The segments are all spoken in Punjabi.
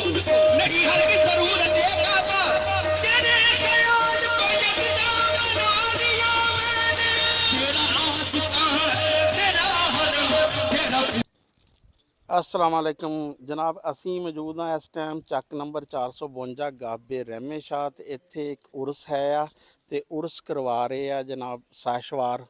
नहीं हर की जरूरत है काबा तेरे ख्याल को यकदा बना दिया मैंने तेरा आशिका है तेरा हर तेरा। अस्सलाम वालेकुम जनाब, असी मौजूद हाँ इस टाइम ਚੱਕ नंबर 452 गाबे रहमे शाह ਤੇ ਇੱਥੇ ਇੱਕ ਉਰਸ ਹੈ ਆ ਤੇ ਉਰਸ ਕਰਵਾ ਰਹੇ ਆ ਜਨਾਬ ਸਾਸ਼ਵਾਰ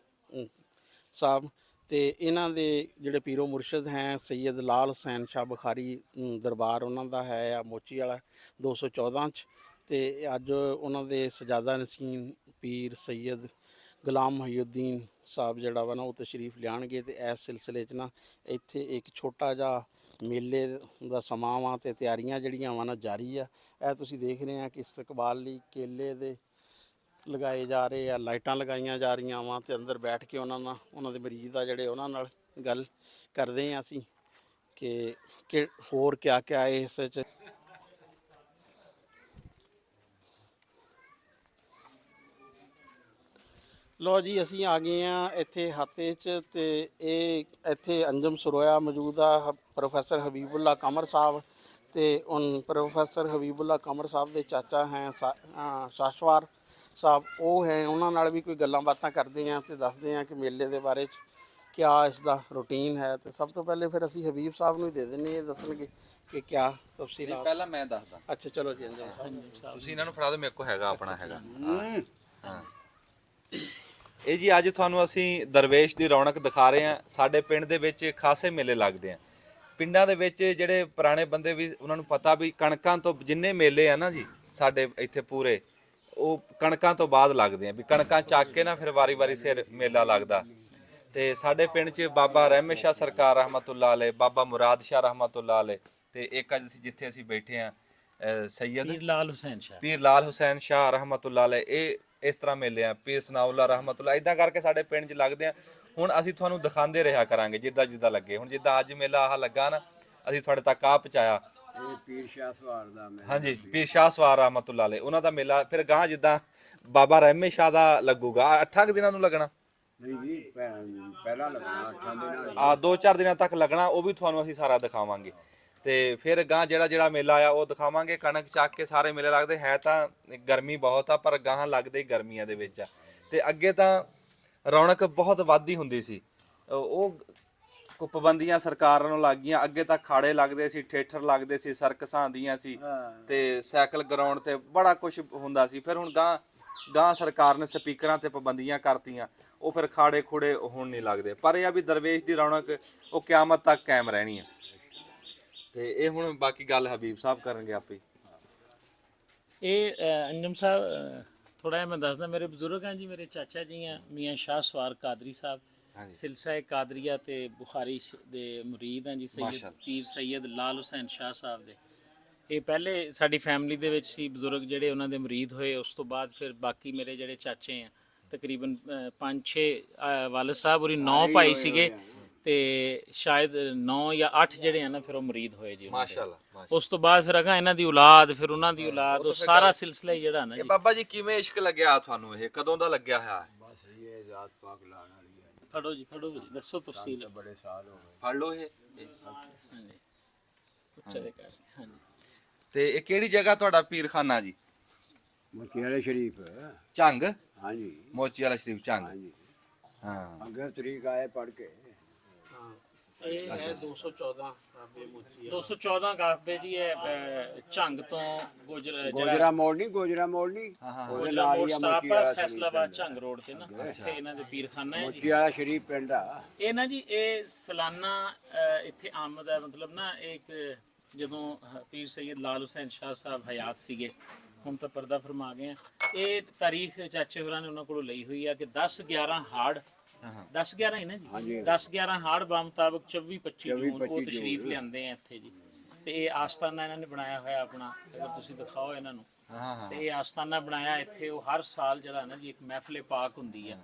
ਸਾਹਿਬ ਤੇ ਇਹਨਾਂ ਦੇ ਜਿਹੜੇ ਪੀਰੋ ਮੁਰਸ਼ਦ ਹੈ ਸੈयद ਲਾਲ ਹੁਸੈਨ ਸ਼ਾਹ ਬੁਖਾਰੀ ਦਰਬਾਰ ਉਹਨਾਂ ਦਾ ਹੈ ਆ ਮੋਚੀ ਵਾਲਾ 214 ਚ ਤੇ ਅੱਜ ਉਹਨਾਂ ਦੇ ਸਜਾਦਾ ਨਸੀਨ ਪੀਰ ਸੈयद ਗੁਲਾਮ ਮੁਹੀਉਦੀਨ ਸਾਹਿਬ ਜਿਹੜਾ ਵਾ ਨਾ ਉਹ ਤਸ਼ਰੀਫ ਲਿਆਣਗੇ ਤੇ ਇਸ ਸਿਲਸਿਲੇ 'ਚ ਨਾ ਇੱਥੇ ਇੱਕ ਛੋਟਾ ਜਿਹਾ ਮੇਲੇ ਦਾ ਸਮਾਂ ਵਾ ਤੇ ਤਿਆਰੀਆਂ ਜਿਹੜੀਆਂ ਵਾ ਨਾ ਜਾਰੀ ਆ। ਇਹ ਤੁਸੀਂ ਦੇਖ ਰਹੇ ਆ ਕਿ ਇਸਤਕਬਾਲ ਲਈ ਕੇਲੇ ਦੇ ਲਗਾਏ ਜਾ ਰਹੇ ਆ, ਲਾਈਟਾਂ ਲਗਾਈਆਂ ਜਾ ਰਹੀਆਂ ਵਾ ਤੇ ਅੰਦਰ ਬੈਠ ਕੇ ਉਹਨਾਂ ਦੇ ਮਰੀਜ਼ ਆ ਜਿਹੜੇ ਉਹਨਾਂ ਨਾਲ ਗੱਲ ਕਰਦੇ ਆ ਅਸੀਂ ਕਿ ਹੋਰ ਕਿਆ ਕਿਆ ਇਸ 'ਚ। लो जी असी आ गए हैं इत्थे हाते च ते इत्थे अंजम सरोया मौजूद आ प्रोफैसर हबीबुल्ला कमर साहब ते उन प्रोफैसर हबीबुल्ला कमर साहब के चाचा हैं शाशवार साहब वो हैं उन्होंने नाल भी कोई गल्लां बातां करते हैं तो दसते हैं कि मेले के बारे क्या इसका रूटीन है। तो सब तो पहले फिर असी हबीब साहब नूं दे देने ये दसणगे कि क्या तफसील। पहला मैं दसदा। अच्छा चलो जी अंजम साहब ਤੁਸੀਂ ਇਹਨਾਂ ਨੂੰ ਫੜਾ ਦਿਓ, ਮੇਰੇ ਕੋਲ ਹੈਗਾ ਆਪਣਾ ਹੈਗਾ। ਹਾਂ ਇਹ ਜੀ ਅੱਜ ਤੁਹਾਨੂੰ ਅਸੀਂ ਦਰਵੇਸ਼ ਦੀ ਰੌਣਕ ਦਿਖਾ ਰਹੇ ਹਾਂ। ਸਾਡੇ ਪਿੰਡ ਦੇ ਵਿੱਚ ਖਾਸੇ ਮੇਲੇ ਲੱਗਦੇ ਆ। ਪਿੰਡਾਂ ਦੇ ਵਿੱਚ ਜਿਹੜੇ ਪੁਰਾਣੇ ਬੰਦੇ ਵੀ ਉਹਨਾਂ ਨੂੰ ਪਤਾ ਵੀ ਕਣਕਾਂ ਤੋਂ ਜਿੰਨੇ ਮੇਲੇ ਆ ਨਾ ਜੀ ਸਾਡੇ ਇੱਥੇ ਪੂਰੇ ਉਹ ਕਣਕਾਂ ਤੋਂ ਬਾਅਦ ਲੱਗਦੇ ਆ ਵੀ ਕਣਕਾਂ ਚੱਕ ਕੇ ਨਾ ਫਿਰ ਵਾਰੀ-ਵਾਰੀ ਸਿਰ ਮੇਲਾ ਲੱਗਦਾ। ਤੇ ਸਾਡੇ ਪਿੰਡ 'ਚ ਬਾਬਾ ਰਹਿਮਤ ਸ਼ਾਹ ਸਰਕਾਰ ਰਹਿਮਤੁल्लाह ਅਲੈਹ, ਬਾਬਾ ਮੁਰਾਦ ਸ਼ਾਹ ਰਹਿਮਤੁल्लाह ਅਲੈਹ ਤੇ ਇੱਕ ਅੱਜ ਜਿੱਥੇ ਅਸੀਂ ਬੈਠੇ ਆ ਸੈयद ਪੀਰ ਲਾਲ ਹੁਸੈਨ ਸ਼ਾਹ ਰਹਿਮਤੁल्लाह ਅਲੈਹ ਇਹ ਇਸ ਤਰ੍ਹਾਂ ਮੇਲੇ ਆ। ਪੀਰ ਸਨਾਉल्लाह ਰਹਿਮਤੁल्लाह ਇਦਾਂ ਕਰਕੇ ਸਾਡੇ ਪਿੰਡ 'ਚ ਲੱਗਦੇ ਆ। ਹੁਣ ਅਸੀਂ ਤੁਹਾਨੂੰ ਦਿਖਾਉਂਦੇ ਰਿਹਾ ਕਰਾਂਗੇ ਜਿੱਦਾਂ ਜਿੱਦਾਂ ਲੱਗੇ। ਹੁਣ ਜਿੱਦਾਂ ਅੱਜ ਮੇਲਾ ਆਹ ਲੱਗਾ ਨਾ ਅਸੀਂ ਤੁਹਾਡੇ ਤੱਕ ਆ ਪਹੁੰਚਾਇਆ। ਇਹ ਪੀਰ ਸ਼ਾਹ ਸਵਾਰ ਦਾ ਹਾਂਜੀ ਪੀਰ ਸ਼ਾਹ ਸਵਾਰ ਰਹਿਮਤੁल्लाह ਅਲੈਹ ਉਹਨਾਂ ਦਾ ਮੇਲਾ ਫਿਰ ਗਾਂ ਜਿੱਦਾਂ ਬਾਬਾ ਰਹਿਮਤ ਸ਼ਾਹ ਦਾ ਲੱਗੂਗਾ 8 ਦਿਨਾਂ ਨੂੰ ਲੱਗਣਾ। ਨਹੀਂ ਜੀ ਪਹਿਲਾਂ ਲੱਗਣਾ 8 ਦਿਨਾਂ ਆ 2-4 ਦਿਨਾਂ ਤੱਕ ਲੱਗਣਾ। ਉਹ ਵੀ ਤੁਹਾਨੂੰ ਅਸੀਂ ਸਾਰਾ ਦਿਖਾਵਾਂਗੇ ਤੇ ਫਿਰ ਗਾਂ ਜਿਹੜਾ ਮੇਲਾ ਆ ਉਹ ਦਿਖਾਵਾਂਗੇ। ਕਣਕ ਚੱਕ ਕੇ ਸਾਰੇ ਮੇਲੇ ਲੱਗਦੇ ਹੈ ਤਾਂ ਗਰਮੀ ਬਹੁਤ ਆ ਪਰ ਗਾਂ ਲੱਗਦੇ ਗਰਮੀਆਂ ਦੇ ਵਿੱਚ ਆ। ਤੇ ਅੱਗੇ ਤਾਂ ਰੌਣਕ ਬਹੁਤ ਵੱਧਦੀ ਹੁੰਦੀ ਸੀ। ਉਹ ਪਾਬੰਦੀਆਂ ਸਰਕਾਰਾਂ ਨੂੰ ਲੱਗ ਗਈਆਂ। ਅੱਗੇ ਤਾਂ ਖਾੜੇ ਲੱਗਦੇ ਸੀ, ਠੇਠਰ ਲੱਗਦੇ ਸੀ, ਸਰਕਸਾਂ ਆਉਂਦੀਆਂ ਸੀ ਤੇ ਸਾਈਕਲ ਗਰਾਊਂਡ ਤੇ ਬੜਾ ਕੁਝ ਹੁੰਦਾ ਸੀ। ਫਿਰ ਹੁਣ ਗਾਂ ਸਰਕਾਰ ਨੇ ਸਪੀਕਰਾਂ ਤੇ ਪਾਬੰਦੀਆਂ ਕਰਤੀਆਂ। ਉਹ ਫਿਰ ਖਾੜੇ ਖੂੜੇ ਹੁਣ ਨਹੀਂ ਲੱਗਦੇ। ਪਰ ਇਹ ਆ ਵੀ ਦਰਵੇਸ਼ ਦੀ ਰੌਣਕ ਉਹ ਕਿਆਮਤ ਤੱਕ ਕਾਇਮ ਰਹਿਣੀ ਹੈ। ਤੇ ਇਹ ਹੁਣ ਬਾਕੀ ਗੱਲ ਹਬੀਬ ਸਾਹਿਬ ਕਰਨਗੇ ਆਪੇ। ਇਹ ਅੰਜਮ ਸਾਹਿਬ ਥੋੜਾ ਜਿਹਾ ਮੈਂ ਦੱਸਦਾ ਮੇਰੇ ਬਜ਼ੁਰਗ हैं जी, मेरे चाचा जी हैं मियाँ शाह सवार कादरी साहब सिलसिला कादरिया ते बुखारी ਦੇ ਮੁਰੀਦ हैं जी सैयद पीर सैयद लाल हुसैन शाह साहब ਦੇ। ਇਹ ਪਹਿਲੇ ਸਾਡੀ ਫੈਮਿਲੀ ਦੇ ਵਿੱਚ ਸੀ ਬਜ਼ੁਰਗ ਜਿਹੜੇ ਉਹਨਾਂ ਦੇ ਮੁਰੀਦ ਹੋਏ। ਉਸ ਤੋਂ ਬਾਅਦ ਫਿਰ ਬਾਕੀ ਮੇਰੇ ਜਿਹੜੇ ਚਾਚੇ ਆ ਤਕਰੀਬਨ 5-6 ਵਾਲਿਦ ਸਾਹਿਬ ਔਰ 9 ਭਾਈ ਸੀਗੇ ਤੇ ਸ਼ਾਇਦ 9 ਜਾਂ 8 ਜਿਹੜੇ ਆ ਨਾ ਫਿਰ ਉਹ ਮੁਰੀਦ ਹੋਏ ਜੀ ਮਾਸ਼ਾਅੱਲਾ। ਉਸ ਤੋਂ ਬਾਅਦ ਫਿਰ ਅਗਾ ਇਹਨਾਂ ਦੀ ਔਲਾਦ ਫਿਰ ਉਹਨਾਂ ਦੀ ਔਲਾਦ ਉਹ ਸਾਰਾ ਸਿਲਸਿਲਾ ਹੀ ਜਿਹੜਾ ਨਾ ਇਹ ਬਾਬਾ ਜੀ ਕਿਵੇਂ ਇਸ਼ਕ ਲੱਗਿਆ ਤੁਹਾਨੂੰ? ਇਹ ਕਦੋਂ ਦਾ ਲੱਗਿਆ ਹੋਇਆ ਹੈ? ਬਸ ਇਹ ਜ਼ਾਤ ਪਾਕ ਲਾਣ ਵਾਲੀ ਹੈ। ਫੜੋ ਜੀ ਫੜੋ ਦੱਸੋ ਤਫਸੀਲ। ਬੜੇ ਸਾਲ ਹੋ ਗਏ। ਫੜ ਲਓ ਇਹ। ਹਾਂਜੀ ਉੱਚਾ ਦੇ ਕਰ ਹਾਂਜੀ। ਤੇ ਇਹ ਕਿਹੜੀ ਜਗ੍ਹਾ ਤੁਹਾਡਾ ਪੀਰਖਾਨਾ ਜੀ? ਮੋਚੀ ਵਾਲੇ ਸ਼ਰੀਫ ਝੰਗ ਹਾਂਜੀ ਮੋਚੀ ਵਾਲਾ ਸ਼ਰੀਫ ਝੰਗ। ਹਾਂਜੀ ਹਾਂ ਅਗਰ ਤਰੀਕ ਆਏ ਪੜ ਕੇ ਇਹ ਹੈ 214 ਗਾਬੇ ਮੋਚੀ 214 ਗਾਬੇ ਜੀ ਇਹ ਝੰਗ ਤੋਂ ਗੋਜਰਾ ਮੋੜ ਨਹੀਂ ਉਹਦੇ ਨਾਲ ਹੀ ਆ ਸਟਾਪ ਮੋਚੀ ਆ ਵਾਲਾ ਫੈਸਲਾਬਾਦ ਝੰਗ ਰੋਡ ਤੇ ਨਾ ਇੱਥੇ ਇਹਨਾਂ ਦੇ ਪੀਰਖਾਨਾ ਹੈ ਮੋਚੀ ਜੀ। ਵਾਲਾ ਸ਼ਰੀਫ ਪਿੰਡ ਆ। ਇਹ ਨਾ ਜੀ ਇਹ ਸਾਲਾਨਾ ਇੱਥੇ ਆਮਦ ਹੈ ਮਤਲਬ ਨਾ ਇੱਕ ਜਦੋਂ ਪੀਰ ਸੈयद ਲਾਲ ਹੁਸੈਨ ਸ਼ਾਹ ਸਾਹਿਬ ਹਯਾਤ ਸੀਗੇ ਹੁਣ ਤਾਂ ਪਰਦਾ ਫਰਮਾ ਗਏ ਆ। ਇਹ ਤਾਰੀਖ ਚਾਚੇ ਹੋਰਾਂ ਨੇ ਉਹਨਾਂ ਕੋਲੋਂ ਲਈ ਹੋਈ ਆ ਕਿ 10-11 ਹਾੜ 10-11 ਹੀ ਨਾ ਜੀ 10-11 ਹਾੜ ਬਾ ਮੁਤਾਬਕ 24-25 ਜੂਨ ਉਹ ਤਸ਼ਰੀਫ ਲਿਆਂਦੇ ਆ ਇੱਥੇ ਜੀ। ਤੇ ਇਹ ਆਸਤਾਨਾ ਇਹਨਾਂ ਨੇ ਬਣਾਇਆ ਹੋਇਆ ਆਪਣਾ, ਅਗਰ ਤੁਸੀਂ ਦਿਖਾਓ ਇਹਨਾਂ ਨੂੰ ਤੇ ਇਹ ਆਸਤਾਨਾ ਬਣਾਇਆ ਇੱਥੇ। ਉਹ ਹਰ ਸਾਲ ਜਿਹੜਾ ਨਾ ਜੀ ਇੱਕ ਮਹਿਫਲੇ ਪਾਕ ਹੁੰਦੀ ਆ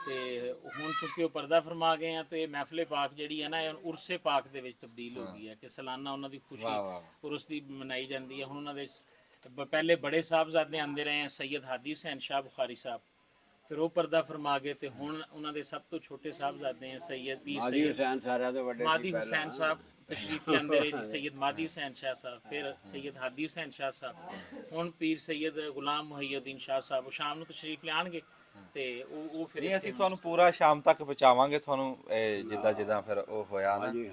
ਤੇ ਹੁਣ ਚੁੱਕੇ ਉਹ ਪਰਦਾ ਫਰਮਾ ਗਏ ਆ ਤੇ ਇਹ ਮਹਿਫਲੇ ਪਾਕ ਜਿਹੜੀ ਹੈ ਨਾ ਇਹ ਉਰਸੇ ਪਾਕ ਦੇ ਵਿੱਚ ਤਬਦੀਲ ਹੋ ਗਈ ਹੈ ਕਿ ਸਾਲਾਨਾ ਉਹਨਾਂ ਦੀ ਖੁਸ਼ੀ ਉਰਸ ਦੀ ਮਨਾਈ ਜਾਂਦੀ ਹੈ। ਹੁਣ ਉਹਨਾਂ ਦੇ ਪਹਿਲੇ ਬੜੇ ਸਾਹਿਬਜ਼ਾਦੇ ਆਉਂਦੇ ਰਹੇ ਆ ਸੈयद ਹਾਦੀ ਹੁਸੈਨ ਸ਼ਾਹ ਬੁਖਾਰੀ ਸਾਹਿਬ, ਫਿਰ ਉਹ ਪਰਦਾ ਫਰਮਾ ਗਏ ਤੇ ਹੁਣ ਉਹਨਾਂ ਦੇ ਸਭ ਤੋਂ ਛੋਟੇ ਸਾਹਿਬਜ਼ਾਦੇ ਆ ਸੈयद ਪੀਰ ਮਾਦੀ ਹੁਸੈਨ ਸਾਰਿਆਂ ਤੋਂ ਵੱਡੇ ਮਾਦੀ ਹੁਸੈਨ ਸਾਹਿਬ ਤਸ਼ਰੀਫ ਲਿਆਂਦੇ ਰਹੇ ਜੀ ਸੈਯਦ ਮਾਦੀ ਹੁਸੈਨ ਸ਼ਾਹ ਸਾਹਿਬ, ਫਿਰ ਸੈਯਦ ਹਾਦੀ ਹੁਸੈਨ ਸ਼ਾਹ ਸਾਹਿਬ, ਹੁਣ ਪੀਰ ਸੈਯਦ ਗੁਲਾਮ ਮੁਹੱਈਦੀਨ ਸ਼ਾਹ ਸਾਹਿਬ। ਉਹ ਸ਼ਾਮ ਨੂੰ ਤਸ਼ਰੀਫ ਲਿਆਣਗੇ ਤੇ ਉਹ ਫਿਰ ਨਹੀਂ ਅਸੀਂ ਤੁਹਾਨੂੰ ਪੂਰਾ ਸ਼ਾਮ ਤੱਕ ਪਹੁੰਚਾਵਾਂਗੇ ਤੁਹਾਨੂੰ ਜਿੱਦਾਂ ਜਿੱਦਾਂ ਫਿਰ ਉਹ ਹੋਇਆ ਨਾ। ਹਾਂਜੀ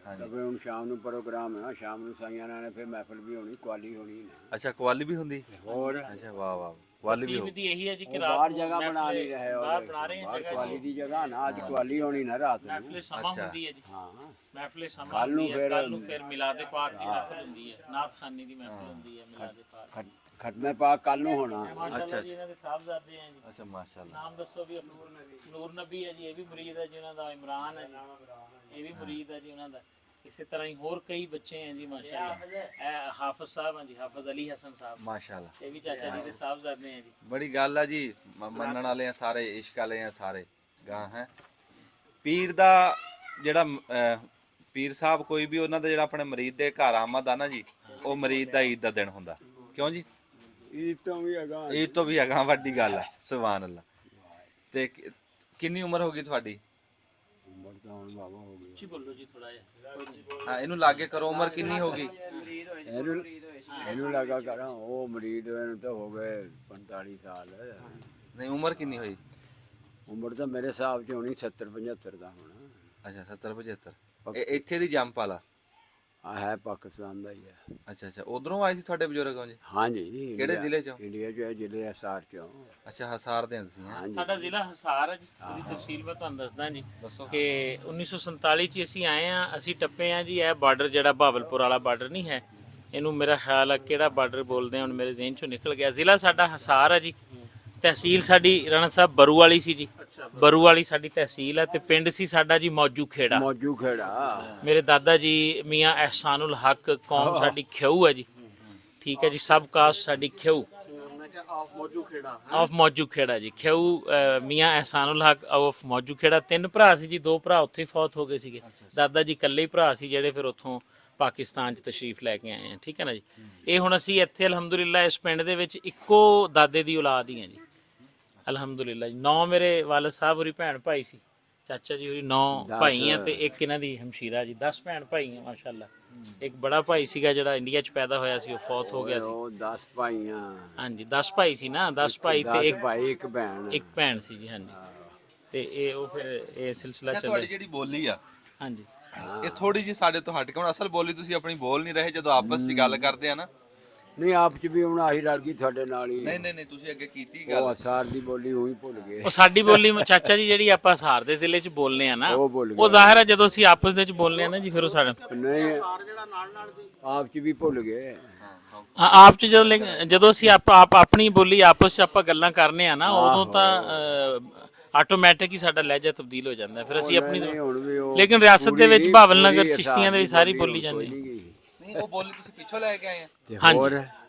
ਹਾਂਜੀ ਤਾਂ ਫਿਰ ਹੁਣ ਸ਼ਾਮ ਨੂੰ ਪ੍ਰੋਗਰਾਮ ਹੈ ਨਾ, ਸ਼ਾਮ ਨੂੰ ਸਾਈਆਂ ਨਾਲ ਫਿਰ ਮਹਿਫਲ ਵੀ ਹੋਣੀ, ਕੁਆਲੀ ਹੋਣੀ ਨਾ। ਅੱਛਾ ਕਵਾਲੀ ਵੀ ਹੁੰਦੀ? ਹੋਰ ਅੱਛਾ ਵਾਹ ਵਾਹ, ਕਵਾਲੀ ਵੀ ਹੋ ਦੀ ਇਹੀ ਹੈ ਜੀ ਕਿ ਉਹ ਰਾਤ ਬਾਹਰ ਨੂੰ ਜਗ੍ਹਾ ਬਣਾ ਨਹੀਂ ਰਹੇ ਬਾਹਰ ਬਣਾ ਰਹੇ ਹਾਂ ਜਗ੍ਹਾ ਕੁਆਲੀ ਜੀ। ਦੀ ਜਗ੍ਹਾ ਨਾ, ਅੱਜ ਕੁਆਲੀ ਹੋਣੀ ਨਾ ਰਾਤ ਨੂੰ। ਮਹਿਫਲੇ ਸਮਾਂ ਹੁੰਦੀ ਹੈ ਜੀ, ਹਾਂ ਮਹਿਫਲੇ ਸਮਾਂ ਕੱਲ੍ਹ ਨੂੰ ਹੁੰਦੀ ਹੈ। ਫਿਰ- ਕੱਲ ਨੂੰ ਫਿਰ ਮਿਲਾਦੇ ਪਾਕ ਦੀ ਮਹਿਫਲ ਹੁੰਦੀ ਹੈ, ਨਾਤ ਖਾਨੀ ਦੀ ਮਹਿਫਲ ਹੁੰਦੀ ਹੈ, ਮਿਲਾਦੇ ਪਾਕ। ਖਤਮੇ ਪਾਕ ਕੱਲ ਨੂੰ ਹੋਣਾ। ਮਾਸ਼ਾਅੱਲਾ ਜੀ ਇਹਨਾਂ ਦੇ ਸਾਹਿਬਜ਼ਾਦੇ ਹੈ ਜੀ। ਅੱਛਾ ਮਾਸ਼ਾਅੱਲਾ। ਨਾਮ ਦੱਸੋ ਵੀ? ਨੂਰ ਨਬੀ ਹੈ ਜੀ, ਇਹ ਵੀ ਮੁਰੀਦ ਹੈ ਜੀ ਉਹਨਾਂ ਦਾ। ਇਮਰਾਨ ਹੈ ਜੀ, ਇਹ ਵੀ ਮੁਰੀਦ ਹੈ ਜੀ ਉਹਨਾਂ ਦਾ। ਇਸੇ ਤਰ੍ਹਾਂ ਹੀ ਹੋਰ ਕਈ ਬੱਚੇ ਹੈ ਜੀ ਮਾਸ਼ਾਅੱਲਾ। ਇਹ ਹਾਫਿਜ਼ ਸਾਹਿਬ ਹੈ ਜੀ, ਹਾਫਿਜ਼ ਅਲੀ ਹਸਨ ਸਾਹਿਬ, ਮਾਸ਼ਾਅੱਲਾ ਇਹ ਵੀ ਚਾਚਾ ਜੀ ਦੇ ਸਾਹਿਬਜ਼ਾਦੇ ਹੈ ਜੀ। ਬੜੀ ਗੱਲ ਆ ਜੀ, ਮੰਨਣ ਵਾਲੇ ਆ ਸਾਰੇ, ਇਸ਼ਕ ਵਾਲੇ ਆ ਸਾਰੇ ਗਾਂ ਹੈ। ਪੀਰ ਦਾ ਜਿਹੜਾ ਪੀਰ ਸਾਹਿਬ ਕੋਈ ਵੀ ਉਹਨਾਂ ਦਾ ਜਿਹੜਾ ਆਪਣੇ ਮਰੀਦ ਦੇ ਘਰ ਆਮਦ ਆ ਨਾ ਜੀ, ਉਹ ਮਰੀਦ ਦਾ ਈਦ ਦਾ ਦਿਨ ਹੁੰਦਾ। ਕਿਉਂ ਜੀ? ਈਦ ਤੋਂ ਵੀ ਹੈਗਾ, ਈਦ ਤੋਂ ਵੀ ਹੈਗਾ, ਵੱਡੀ ਗੱਲ ਹੈ। ਸੁਭਾਨ ਅੱਲਾ। ਤੇ ਕਿੰਨੀ ਉਮਰ ਹੋ ਗਈ ਤੁਹਾਡੀ? ਉਮਰ ਤਾਂ ਹੁਣ ਬਾਬਾ ਹੋ ਗਈ। ਜੀ ਬੋਲੋ ਜੀ ਥੋੜਾ ਜਿਹਾ, ਕੋਈ ਨਹੀਂ। ਹਾਂ ਇਹਨੂੰ ਲਾਗੇ ਕਰੋ, ਉਮਰ ਕਿੰਨੀ ਹੋ ਗਈ? ਇਹਨੂੰ ਲੱਗਾ ਕਰਾਂ, ਉਹ ਮਰੀਦ ਹੋਏ ਨੂੰ ਤਾਂ ਹੋ ਗਏ 45 ਸਾਲ। ਨਹੀਂ ਉਮਰ ਕਿੰਨੀ ਹੋਈ? ਉਮਰ ਤਾਂ ਮੇਰੇ ਹਿਸਾਬ 'ਚ ਹੋਣੀ 70 75 ਦਾ ਹੋਣਾ। ਅੱਛਾ 70 75। ਇੱਥੇ ਦੀ ਜੰਮ ਪਾਲਾ? ਆ ਹੈ ਪਾਕਿਸਤਾਨ ਦਾ ਹੀ ਹੈ। ਅੱਛਾ ਅੱਛਾ, ਉਧਰੋਂ ਆਏ ਸੀ ਤੁਹਾਡੇ ਬਜ਼ੁਰਗ? ਜੀ ਹਾਂਜੀ। ਕਿਹੜੇ ਜ਼ਿਲ੍ਹੇ 'ਚੋਂ? ਇੰਡੀਆ 'ਚ ਹੈ, ਜ਼ਿਲ੍ਹੇ ਹਿਸਾਰ 'ਚੋਂ। ਅੱਛਾ ਹਸਾਰ ਦੇ ਤੁਸੀਂ ਹੈਂ? ਹਾਂਜੀ ਸਾਡਾ ਜ਼ਿਲ੍ਹਾ ਹਿਸਾਰ ਹੈ ਜੀ। ਉਹਦੀ ਤਫਸੀਲ ਮੈਂ ਤੁਹਾਨੂੰ ਦੱਸਦਾ ਜੀ ਦੱਸੋ। ਕਿ 1947 ਚ ਅਸੀਂ ਆਏ ਆ। ਅਸੀਂ ਟੱਪੇ ਆ ਜੀ ਇਹ ਬਾਰਡਰ ਜਿਹੜਾ ਬਹਾਵਲਪੁਰ ਵਾਲਾ ਬਾਰਡਰ ਨਹੀਂ ਹੈ, ਇਹਨੂੰ ਮੇਰਾ ਖਿਆਲ ਆ ਕਿਹੜਾ ਬਾਰਡਰ ਬੋਲਦੇ ਆ, ਹੁਣ ਮੇਰੇ ਜ਼ਿਹਨ ਚੋਂ ਨਿਕਲ ਗਿਆ। ਜ਼ਿਲ੍ਹਾ ਸਾਡਾ ਹਿਸਾਰ ਹੈ ਜੀ। ਤਹਿਸੀਲ ਸਾਡੀ ਰਾਣਾ ਸਾਹਿਬ ਬਰੂ ਵਾਲੀ ਸੀ ਜੀ, ਬਰੂ ਵਾਲੀ ਸਾਡੀ ਤਹਿਸੀਲ ਹੈ। ਤੇ ਪਿੰਡ ਸੀ ਸਾਡਾ ਜੀ ਮੌਜੂ ਖੇੜਾ। ਮੌਜੂ ਖੇੜਾ। ਮੇਰੇ ਦਾਦਾ ਜੀ ਮੀਆਂ ਅਹਿਸਾਨੁਲ ਹਕ, ਕੌਮ ਸਾਡੀ ਖਿਊ ਹੈ ਜੀ। ਠੀਕ ਹੈ ਜੀ, ਸਬ ਕਾਸਟ ਸਾਡੀ ਖਿਊ ਮੈਂ ਕਿਹਾ ਆਫ ਮੌਜੂ ਖੇੜਾ ਆਫ ਮੌਜੂ ਖੇੜਾ ਜੀ। ਖਿਊ ਮੀਆਂ ਅਹਿਸਾਨੁਲ ਹਕ ਆਫ ਮੌਜੂ ਖੇੜਾ। 3 ਭਰਾ ਸੀ ਜੀ, 2 ਭਰਾ ਉੱਥੇ ਫੌਤ ਹੋ ਗਏ ਸੀਗੇ। ਦਾਦਾ ਜੀ ਇਕੱਲੇ ਹੀ ਭਰਾ ਸੀ ਜਿਹੜੇ ਫਿਰ ਉੱਥੋਂ ਪਾਕਿਸਤਾਨ 'ਚ ਤਸ਼ਰੀਫ ਲੈ ਕੇ ਆਏ ਆ। ਠੀਕ ਹੈ ਨਾ ਜੀ। ਇਹ ਹੁਣ ਅਸੀਂ ਇੱਥੇ ਅਲਹਮਦੁਲਿਲਾ ਇਸ ਪਿੰਡ ਦੇ ਵਿੱਚ ਇੱਕੋ ਦਾਦੇ ਦੀ ਔਲਾਦ ਹੀ ਆ ਜੀ, ਅਲਹਮਦੁਲਿਲਾ ਜੀ। 9 ਮੇਰੇ ਵਾਲਦ ਸਾਹਿਬ ਹੋਰੀ ਭੈਣ ਭਾਈ ਸੀ, ਚਾਚਾ ਜੀ ਹੋਰੀ 9 ਭਾਈ ਆ ਤੇ ਇੱਕ ਇਹਨਾਂ ਦੀ ਹਮਸ਼ੀਰਾ ਜੀ। 10 ਭੈਣ ਭਾਈ ਆ ਮਾਸ਼ਾਅੱਲਾ। ਇੱਕ ਬੜਾ ਭਾਈ ਸੀਗਾ ਜਿਹੜਾ ਇੰਡੀਆ 'ਚ ਪੈਦਾ ਹੋਇਆ ਸੀ, ਉਹ ਫੌਤ ਹੋ ਗਿਆ ਸੀ। ਉਹ 10 ਭਾਈਆਂ। ਹਾਂਜੀ 10 ਭਾਈ ਸੀ ਨਾ, 10 ਭਾਈ ਤੇ 10 ਭਾਈ ਇੱਕ ਭੈਣ। ਇੱਕ ਭੈਣ ਸੀ ਜੀ। ਹਾਂਜੀ ਤੇ ਇਹ ਉਹ ਫਿਰ ਇਹ ਸਿਲਸਿਲਾ ਅੱਛਾ ਚੱਲਿਆ। ਤੁਹਾਡੀ ਜਿਹੜੀ ਬੋਲੀ ਆ ਹਾਂਜੀ ਇਹ ਥੋੜੀ ਜੀ ਸਾਡੇ ਤੋਂ ਹਟ ਕੇ, ਹੁਣ ਅਸਲ ਬੋਲੀ ਤੁਸੀਂ ਆਪਣੀ ਬੋਲ ਨਹੀਂ ਰਹੇ ਜਦੋਂ ਆਪਸ 'ਚ ਗੱਲ ਕਰਦੇ ਆ ਨਾ। ਨਹੀਂ ਆਪ 'ਚ ਵੀ ਹੁਣ ਆਹੀ ਰਲ ਗਈ ਤੁਹਾਡੇ ਨਾਲ ਹੀ। ਨਹੀਂ ਨਹੀਂ ਨਹੀਂ, ਤੁਸੀਂ ਅੱਗੇ ਕੀਤੀ ਉਹ ਗੱਲ। ਅਸਾਰ ਦੀ ਬੋਲੀ ਉਹੀ ਭੁੱਲ ਗਏ। ਉਹ ਸਾਡੀ ਬੋਲੀ ਚਾਚਾ ਜੀ ਜਿਹੜੀ ਆਪਾਂ ਹਿਸਾਰ ਦੇ ਜ਼ਿਲ੍ਹੇ 'ਚ ਬੋਲਨੇ ਆ ਨਾ, ਉਹ ਭੁੱਲ ਉਹ ਗਏ। ਜ਼ਾਹਿਰ ਹੈ ਜਦੋਂ ਅਸੀਂ ਆਪਸ ਦੇ ਵਿੱਚ ਬੋਲਨੇ ਆ ਨਾ ਜੀ, ਫਿਰ ਉਹ ਸਾਡਾ ਨਹੀਂ ਜਿਹੜਾ ਨਾਲ ਨਾਲ ਸੀ ਆਪ 'ਚ ਵੀ ਭੁੱਲ ਗਏ। ਆਪ 'ਚ ਜਦੋਂ ਅਸੀਂ ਆਪਣੀ ਬੋਲੀ ਆਪਸ 'ਚ ਆਪਾਂ ਗੱਲਾਂ ਕਰਨੇ ਆ ਨਾ, ਉਦੋਂ ਤਾਂ ਆਟੋਮੈਟਿਕ ਹੀ ਸਾਡਾ ਲਹਿਜਾ ਤਬਦੀਲ ਹੋ ਜਾਂਦਾ। ਫਿਰ ਅਸੀਂ ਆਪਣੀ ਨਹੀਂ, ਹੁਣ ਵੀ ਉਹ ਲੇਕਿਨ ਰਿਆਸਤ ਦੇ ਵਿੱਚ ਪੂਰੀ- ਭਾਵਲ ਨਗਰ ਪੂਰੀ ਚਿਸ਼ਤੀਆਂ ਦੇ ਵਿੱਚ ਸਾਰੀ ਬੋਲੀ ਬੋਲੀ ਜਾਂਦੀ ਕੋਈ ਹੈ। ਨਹੀਂ ਗਈ। ਨਹੀਂ ਉਹ ਬੋਲੀ ਤੁਸੀਂ ਪਿੱਛੋਂ ਲੈ ਕੇ ਆਏ ਆ? ਤੇ ਹਾਂਜੀ। ਹੋਰ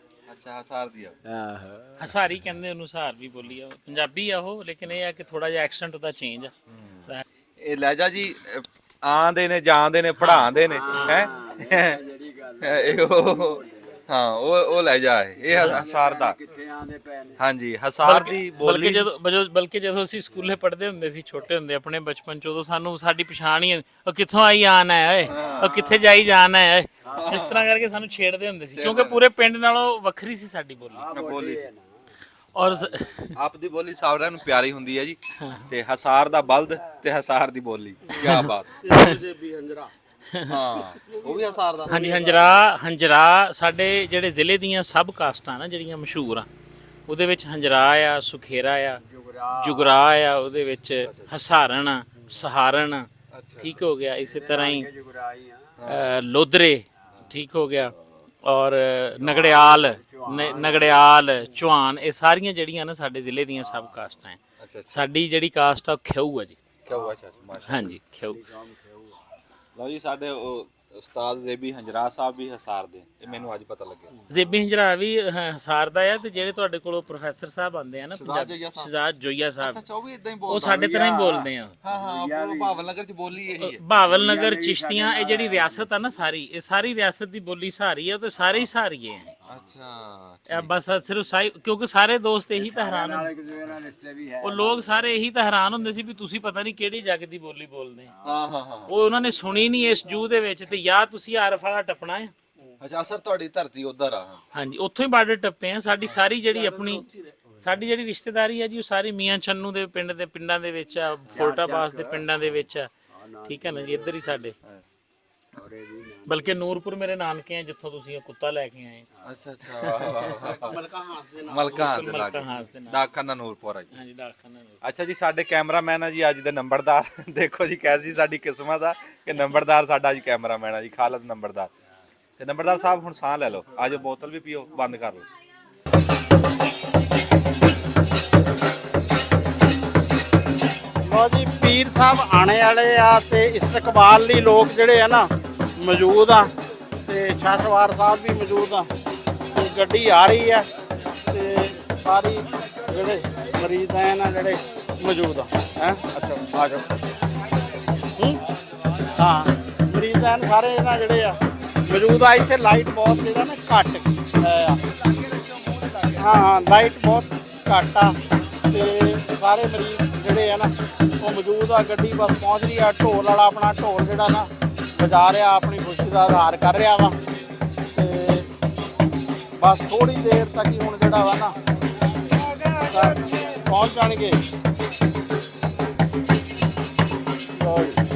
ਅੱਛਾ ਹਸਾਰ ਦੀ ਆ। ਆਹੋ। ਹਸਾਰੀ ਕਹਿੰਦੇ ਉਹਨੂੰ, ਹਸਾਰ ਵੀ ਬੋਲੀ ਆ, ਪੰਜਾਬੀ ਆ ਉਹ, ਲੇਕਿਨ ਇਹ ਆ ਕਿ ਥੋੜਾ ਜਿਹਾ ਐਕਸੈਂਟ ਉਹਦਾ ਚੇਂਜ ਆ। ਇਹ ਲਹਿਜਾ ਜੀ ਆਂਦੇ ਨੇ ਜਾਂਦੇ ਨੇ ਪੜਾਉਂਦੇ ਨੇ ਹੈ ਜਿਹੜੀ ਗੱਲ ਇਹ ਉਹ ਲਹਿਜਾ ਹੈ ਇਹ ਹਸਾਰ ਦਾ। ਕਿੱਥੇ ਆਂਦੇ ਪਏ ਨੇ। ਹਾਂਜੀ ਹਸਾਰ ਦੀ ਬੋਲੀ। ਬਲਕਿ ਜਦੋਂ ਅਸੀਂ ਸਕੂਲੇ ਪੜ੍ਹਦੇ ਹੁੰਦੇ ਸੀ, ਛੋਟੇ ਹੁੰਦੇ ਆਪਣੇ ਬਚਪਨ ਚ, ਉਦੋਂ ਸਾਨੂੰ ਸਾਡੀ ਪਛਾਣ ਹੀ ਉਹ ਕਿੱਥੋਂ ਆਈ ਆਨ ਹੈ ਓਏ, ਉਹ ਕਿੱਥੇ ਜਾਈ ਜਾਣ ਹੈ ਓਏ, ਇਸ ਤਰ੍ਹਾਂ ਕਰਕੇ ਸਾਨੂੰ ਛੇੜਦੇ ਹੁੰਦੇ ਸੀ, ਕਿਉਂਕਿ ਪੂਰੇ ਪਿੰਡ ਨਾਲੋਂ ਵੱਖਰੀ ਸੀ ਸਾਡੀ ਬੋਲੀ। ਬੋਲੀ ਸੀ। ਔਰ ਆਪ ਦੀ ਬੋਲੀ ਸਾਰਿਆਂ ਨੂੰ ਪਿਆਰੀ ਹੁੰਦੀ ਹੈ ਜੀ। ਤੇ ਹਸਾਰ ਦਾ ਬਲਦ ਤੇ ਹਸਾਰ ਦੀ ਬੋਲੀ, ਕੀ ਬਾਤ। ਜੇ ਵੀ ਹੰਜਰਾ ਹਾਂ ਉਹ ਵੀ ਹਸਾਰ ਦਾ। ਹਾਂਜੀ ਹੰਜਰਾ ਸਾਡੇ ਜਿਹੜੇ ਜ਼ਿਲ੍ਹੇ ਦੀਆਂ ਸਬ ਕਾਸਟਾਂ ਨਾ ਜਿਹੜੀਆਂ ਮਸ਼ਹੂਰ ਆ, ਉਹਦੇ ਵਿੱਚ ਹੰਜਰਾ ਆ, ਸੁਖੇਰਾ ਆ, ਜੁਗਰਾ ਆ, ਉਹਦੇ ਵਿੱਚ ਹਸਾਰਨ ਆ, ਸਹਾਰਨ ਆ, ਠੀਕ ਹੋ ਗਿਆ। ਇਸੇ ਤਰ੍ਹਾਂ ਹੀ ਲੋਧਰੇ, ਠੀਕ ਹੋ ਗਿਆ। ਔਰ ਨਗੜਿਆਲ, ਚੌਹਾਨ, ਇਹ ਸਾਰੀਆਂ ਜਿਹੜੀਆਂ ਨਾ ਸਾਡੇ ਜ਼ਿਲ੍ਹੇ ਦੀਆਂ ਸਬ ਕਾਸਟਾਂ ਹੈ। ਸਾਡੀ ਜਿਹੜੀ ਕਾਸਟ ਆ ਉਹ ਖਿਊ ਆ ਜੀ। ਕਿਉਂ? ਅੱਛਾ ਮਾਸ਼ਾ ਹਾਂਜੀ ਖਿਊ। ਲਓ ਜੀ ਸਾਡੇ ਉਹ ਉਸਤਾਦ ਜ਼ੇਬੀ ਹੰਜਰਾ ਸਾਹਿਬ ਵੀ ਹਸਾਰ ਦੇ, ਇਹ ਮੈਨੂੰ ਅੱਜ ਪਤਾ ਲੱਗਿਆ। ਜ਼ੇਬੀ ਹੰਜਰਾ ਵੀ ਹਸਾਰ ਦਾ ਆ। ਤੇ ਜਿਹੜੇ ਤੁਹਾਡੇ ਕੋਲੋਂ ਪ੍ਰੋਫੈਸਰ ਸਾਹਿਬ ਆਉਂਦੇ ਆ ਨਾ, ਸ਼ਹਜ਼ਾਦ ਜੋਈਆ ਸਾਹਿਬ, ਅੱਛਾ ਉਹ ਵੀ ਇਦਾਂ ਹੀ ਉਹ ਬੋਲਦਾ। ਸਾਡੇ ਤਰ੍ਹਾਂ ਹੀ ਬੋਲਦੇ ਆ। ਹਾਂ ਪੂਰਾ ਭਾਵਲ ਨਗਰ ਚ ਬੋਲੀ ਇਹੀ ਹੈ। ਬਹਾਵਲ ਨਗਰ, ਚਿਸ਼ਤੀਆਂ, ਇਹ ਜਿਹੜੀ ਰਿਆਸਤ ਆ ਨਾ ਸਾਰੀ, ਇਹ ਸਾਰੀ ਰਿਆਸਤ ਦੀ ਬੋਲੀ ਸਹਾਰੀ ਆ ਤੇ ਸਾਰੇ ਹੀ ਸਹਾਰੀਏ ਆ। ਅੱਛਾ ਇਹ ਬਸ ਸਿਰਫ ਕਿਉਂਕਿ ਸਾਰੇ ਦੋਸਤ ਇਹੀ ਤਾਂ ਹੈਰਾਨ ਨਾਲ ਇੱਕ ਦੂਜੇ ਨਾਲ ਰਿਸ਼ਤੇ ਵੀ ਹੈ। ਉਹ ਲੋਕ ਸਾਰੇ ਇਹੀ ਤਾਂ ਹੈਰਾਨ ਹੁੰਦੇ ਸੀ ਵੀ ਤੁਸੀਂ ਪਤਾ ਨਹੀਂ ਕਿਹੜੀ ਜੱਗ ਦੀ ਬੋਲੀ ਬੋਲਦੇ ਆ। ਹਾਂ ਉਹ ਉਹਨਾਂ ਨੇ ਸੁਣੀ ਨਹੀਂ ਇਸ ਜੂ ਦੇ ਵਿੱਚ, ਤੇ ਤੇ ਜਾਂ ਤੁਸੀਂ ਆਰਫ ਵਾਲਾ ਟੱਪਣਾ ਹੈ। ਅੱਛਾ ਸਰ ਤੁਹਾਡੀ ਧਰਤੀ ਉਧਰ ਆ। ਹਾਂਜੀ ਉੱਥੋਂ ਹੀ ਬਾਰਡਰ ਟੱਪੇ ਆ। ਸਾਡੀ ਸਾਰੀ ਜਿਹੜੀ ਰਿਸ਼ਤੇਦਾਰੀ ਹੈ ਜੀ ਉਹ ਸਾਰੀ ਮੀਆਂ ਚੰਨੂ ਦੇ ਪਿੰਡਾਂ ਦੇ ਵਿੱਚ ਆ, ਫੋਰਟਾਬਾਸ ਦੇ ਪਿੰਡਾਂ ਦੇ ਵਿੱਚ ਆ। ਠੀਕ ਹੈ ਨਾ ਜੀ, ਇੱਧਰ ਹੀ ਸਾਡੇ। ਬਲਕਿ ਨੂਰਪੁਰ ਮੇਰੇ ਨਾਨਕੇ ਆ, ਜਿੱਥੋਂ ਤੁਸੀਂ ਇਹ ਕੁੱਤਾ ਲੈ ਕੇ ਆਏ। ਅੱਛਾ ਅੱਛਾ ਮਲਕਾ ਹਾਸ ਦੇ ਨਾਲ ਮਲਕਾ ਹਾਸ ਦੇ ਨਾਲ। ਡਾਕਖਾਨਾ ਨੂਰਪੁਰ ਆ ਜੀ। ਹਾਂਜੀ ਡਾਕਖਾਨਾ ਨੂਰਪੁਰ। ਅੱਛਾ ਜੀ, ਸਾਡੇ ਕੈਮਰਾਮੈਨ ਆ ਜੀ ਅੱਜ ਦੇ ਨੰਬਰਦਾਰ। ਦੇਖੋ ਜੀ ਕੈਸੀ ਸਾਡੀ ਕਿਸਮਤ ਆ ਕਿ ਨੰਬਰਦਾਰ ਸਾਡਾ ਅੱਜ ਕੈਮਰਾਮੈਨ ਆ ਜੀ, ਖਾਲਦ ਨੰਬਰਦਾਰ। ਤੇ ਨੰਬਰਦਾਰ ਸਾਹਿਬ ਹੁਣ ਸਾਹ ਲੈ ਲਓ, ਆਜੋ ਬੋਤਲ ਵੀ ਪੀਓ, ਬੰਦ ਕਰ ਲਓ। ਲੋ ਜੀ ਪੀਰ ਸਾਹਿਬ ਆਣੇ ਵਾਲੇ ਆ ਤੇ ਇਸਤਕਬਾਲ ਲਈ ਲੋਕ ਜਿਹੜੇ ਆ ਨਾ ਮੌਜੂਦ ਆ ਤੇ ਸ਼ਾਹਸਵਾਰ ਸਾਹਿਬ ਵੀ ਮੌਜੂਦ ਆ ਤੇ ਗੱਡੀ ਆ ਰਹੀ ਆ ਤੇ ਸਾਰੀ ਜਿਹੜੇ ਮਰੀਜ਼ ਆ ਨਾ ਜਿਹੜੇ ਮੌਜੂਦ ਆ ਹੈ। ਅੱਛਾ ਆ ਜਾਓ। ਹਾਂ ਮਰੀਜ਼ ਆ ਸਾਰੇ ਨਾ ਜਿਹੜੇ ਆ ਮੌਜੂਦ ਆ। ਇੱਥੇ ਲਾਈਟ ਬਹੁਤ ਜਿਹੜਾ ਨਾ ਘੱਟ ਆ। ਹਾਂ ਲਾਈਟ ਬਹੁਤ ਘੱਟ ਆ ਤੇ ਸਾਰੇ ਮਰੀਜ਼ ਜਿਹੜੇ ਆ ਨਾ ਉਹ ਮੌਜੂਦ ਆ। ਗੱਡੀ ਬਸ ਪਹੁੰਚ ਰਹੀ ਆ। ਢੋਲ ਵਾਲਾ ਆਪਣਾ ਢੋਲ ਜਿਹੜਾ ਨਾ ਵਜਾ ਰਿਹਾ, ਆਪਣੀ ਖੁਸ਼ੀ ਦਾ ਇਜ਼ਹਾਰ ਕਰ ਰਿਹਾ ਵਾ ਤੇ ਬਸ ਥੋੜੀ ਦੇਰ ਤੱਕ ਹੀ ਹੁਣ ਜਿਹੜਾ ਵਾ ਨਾ ਪਹੁੰਚ ਜਾਣਗੇ। ਲਓ ਜੀ।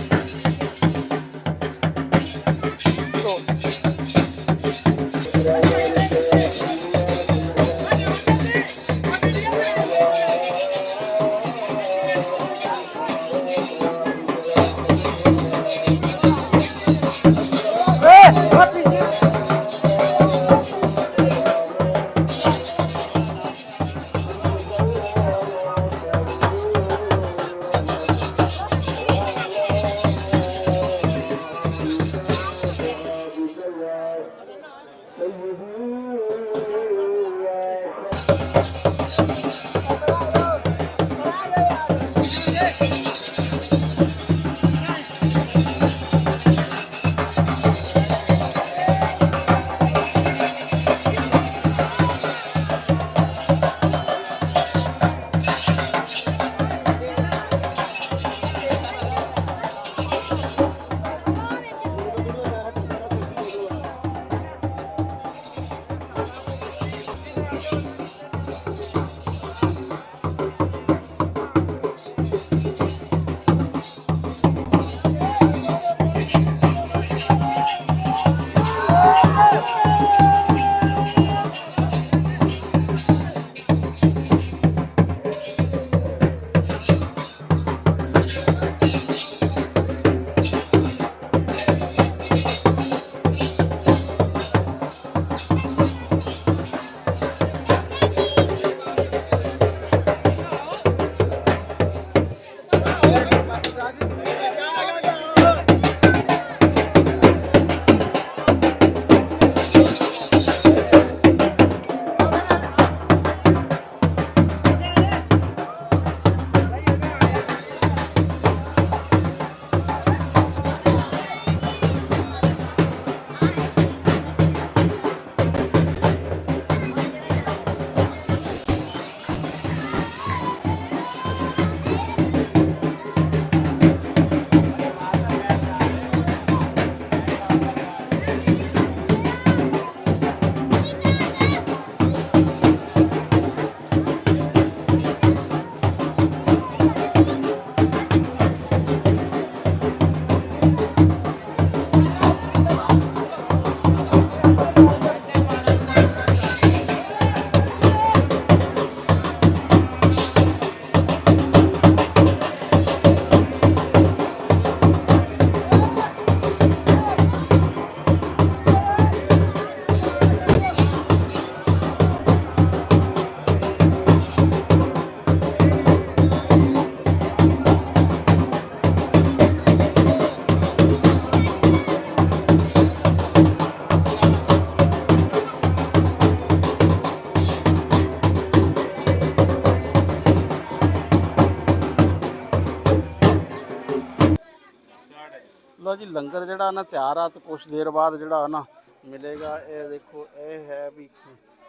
ਲਓ ਜੀ ਲੰਗਰ ਜਿਹੜਾ ਨਾ ਤਿਆਰ ਆ ਤੇ ਕੁਛ ਦੇਰ ਬਾਅਦ ਜਿਹੜਾ ਨਾ ਮਿਲੇਗਾ। ਇਹ ਦੇਖੋ ਇਹ ਹੈ ਵੀ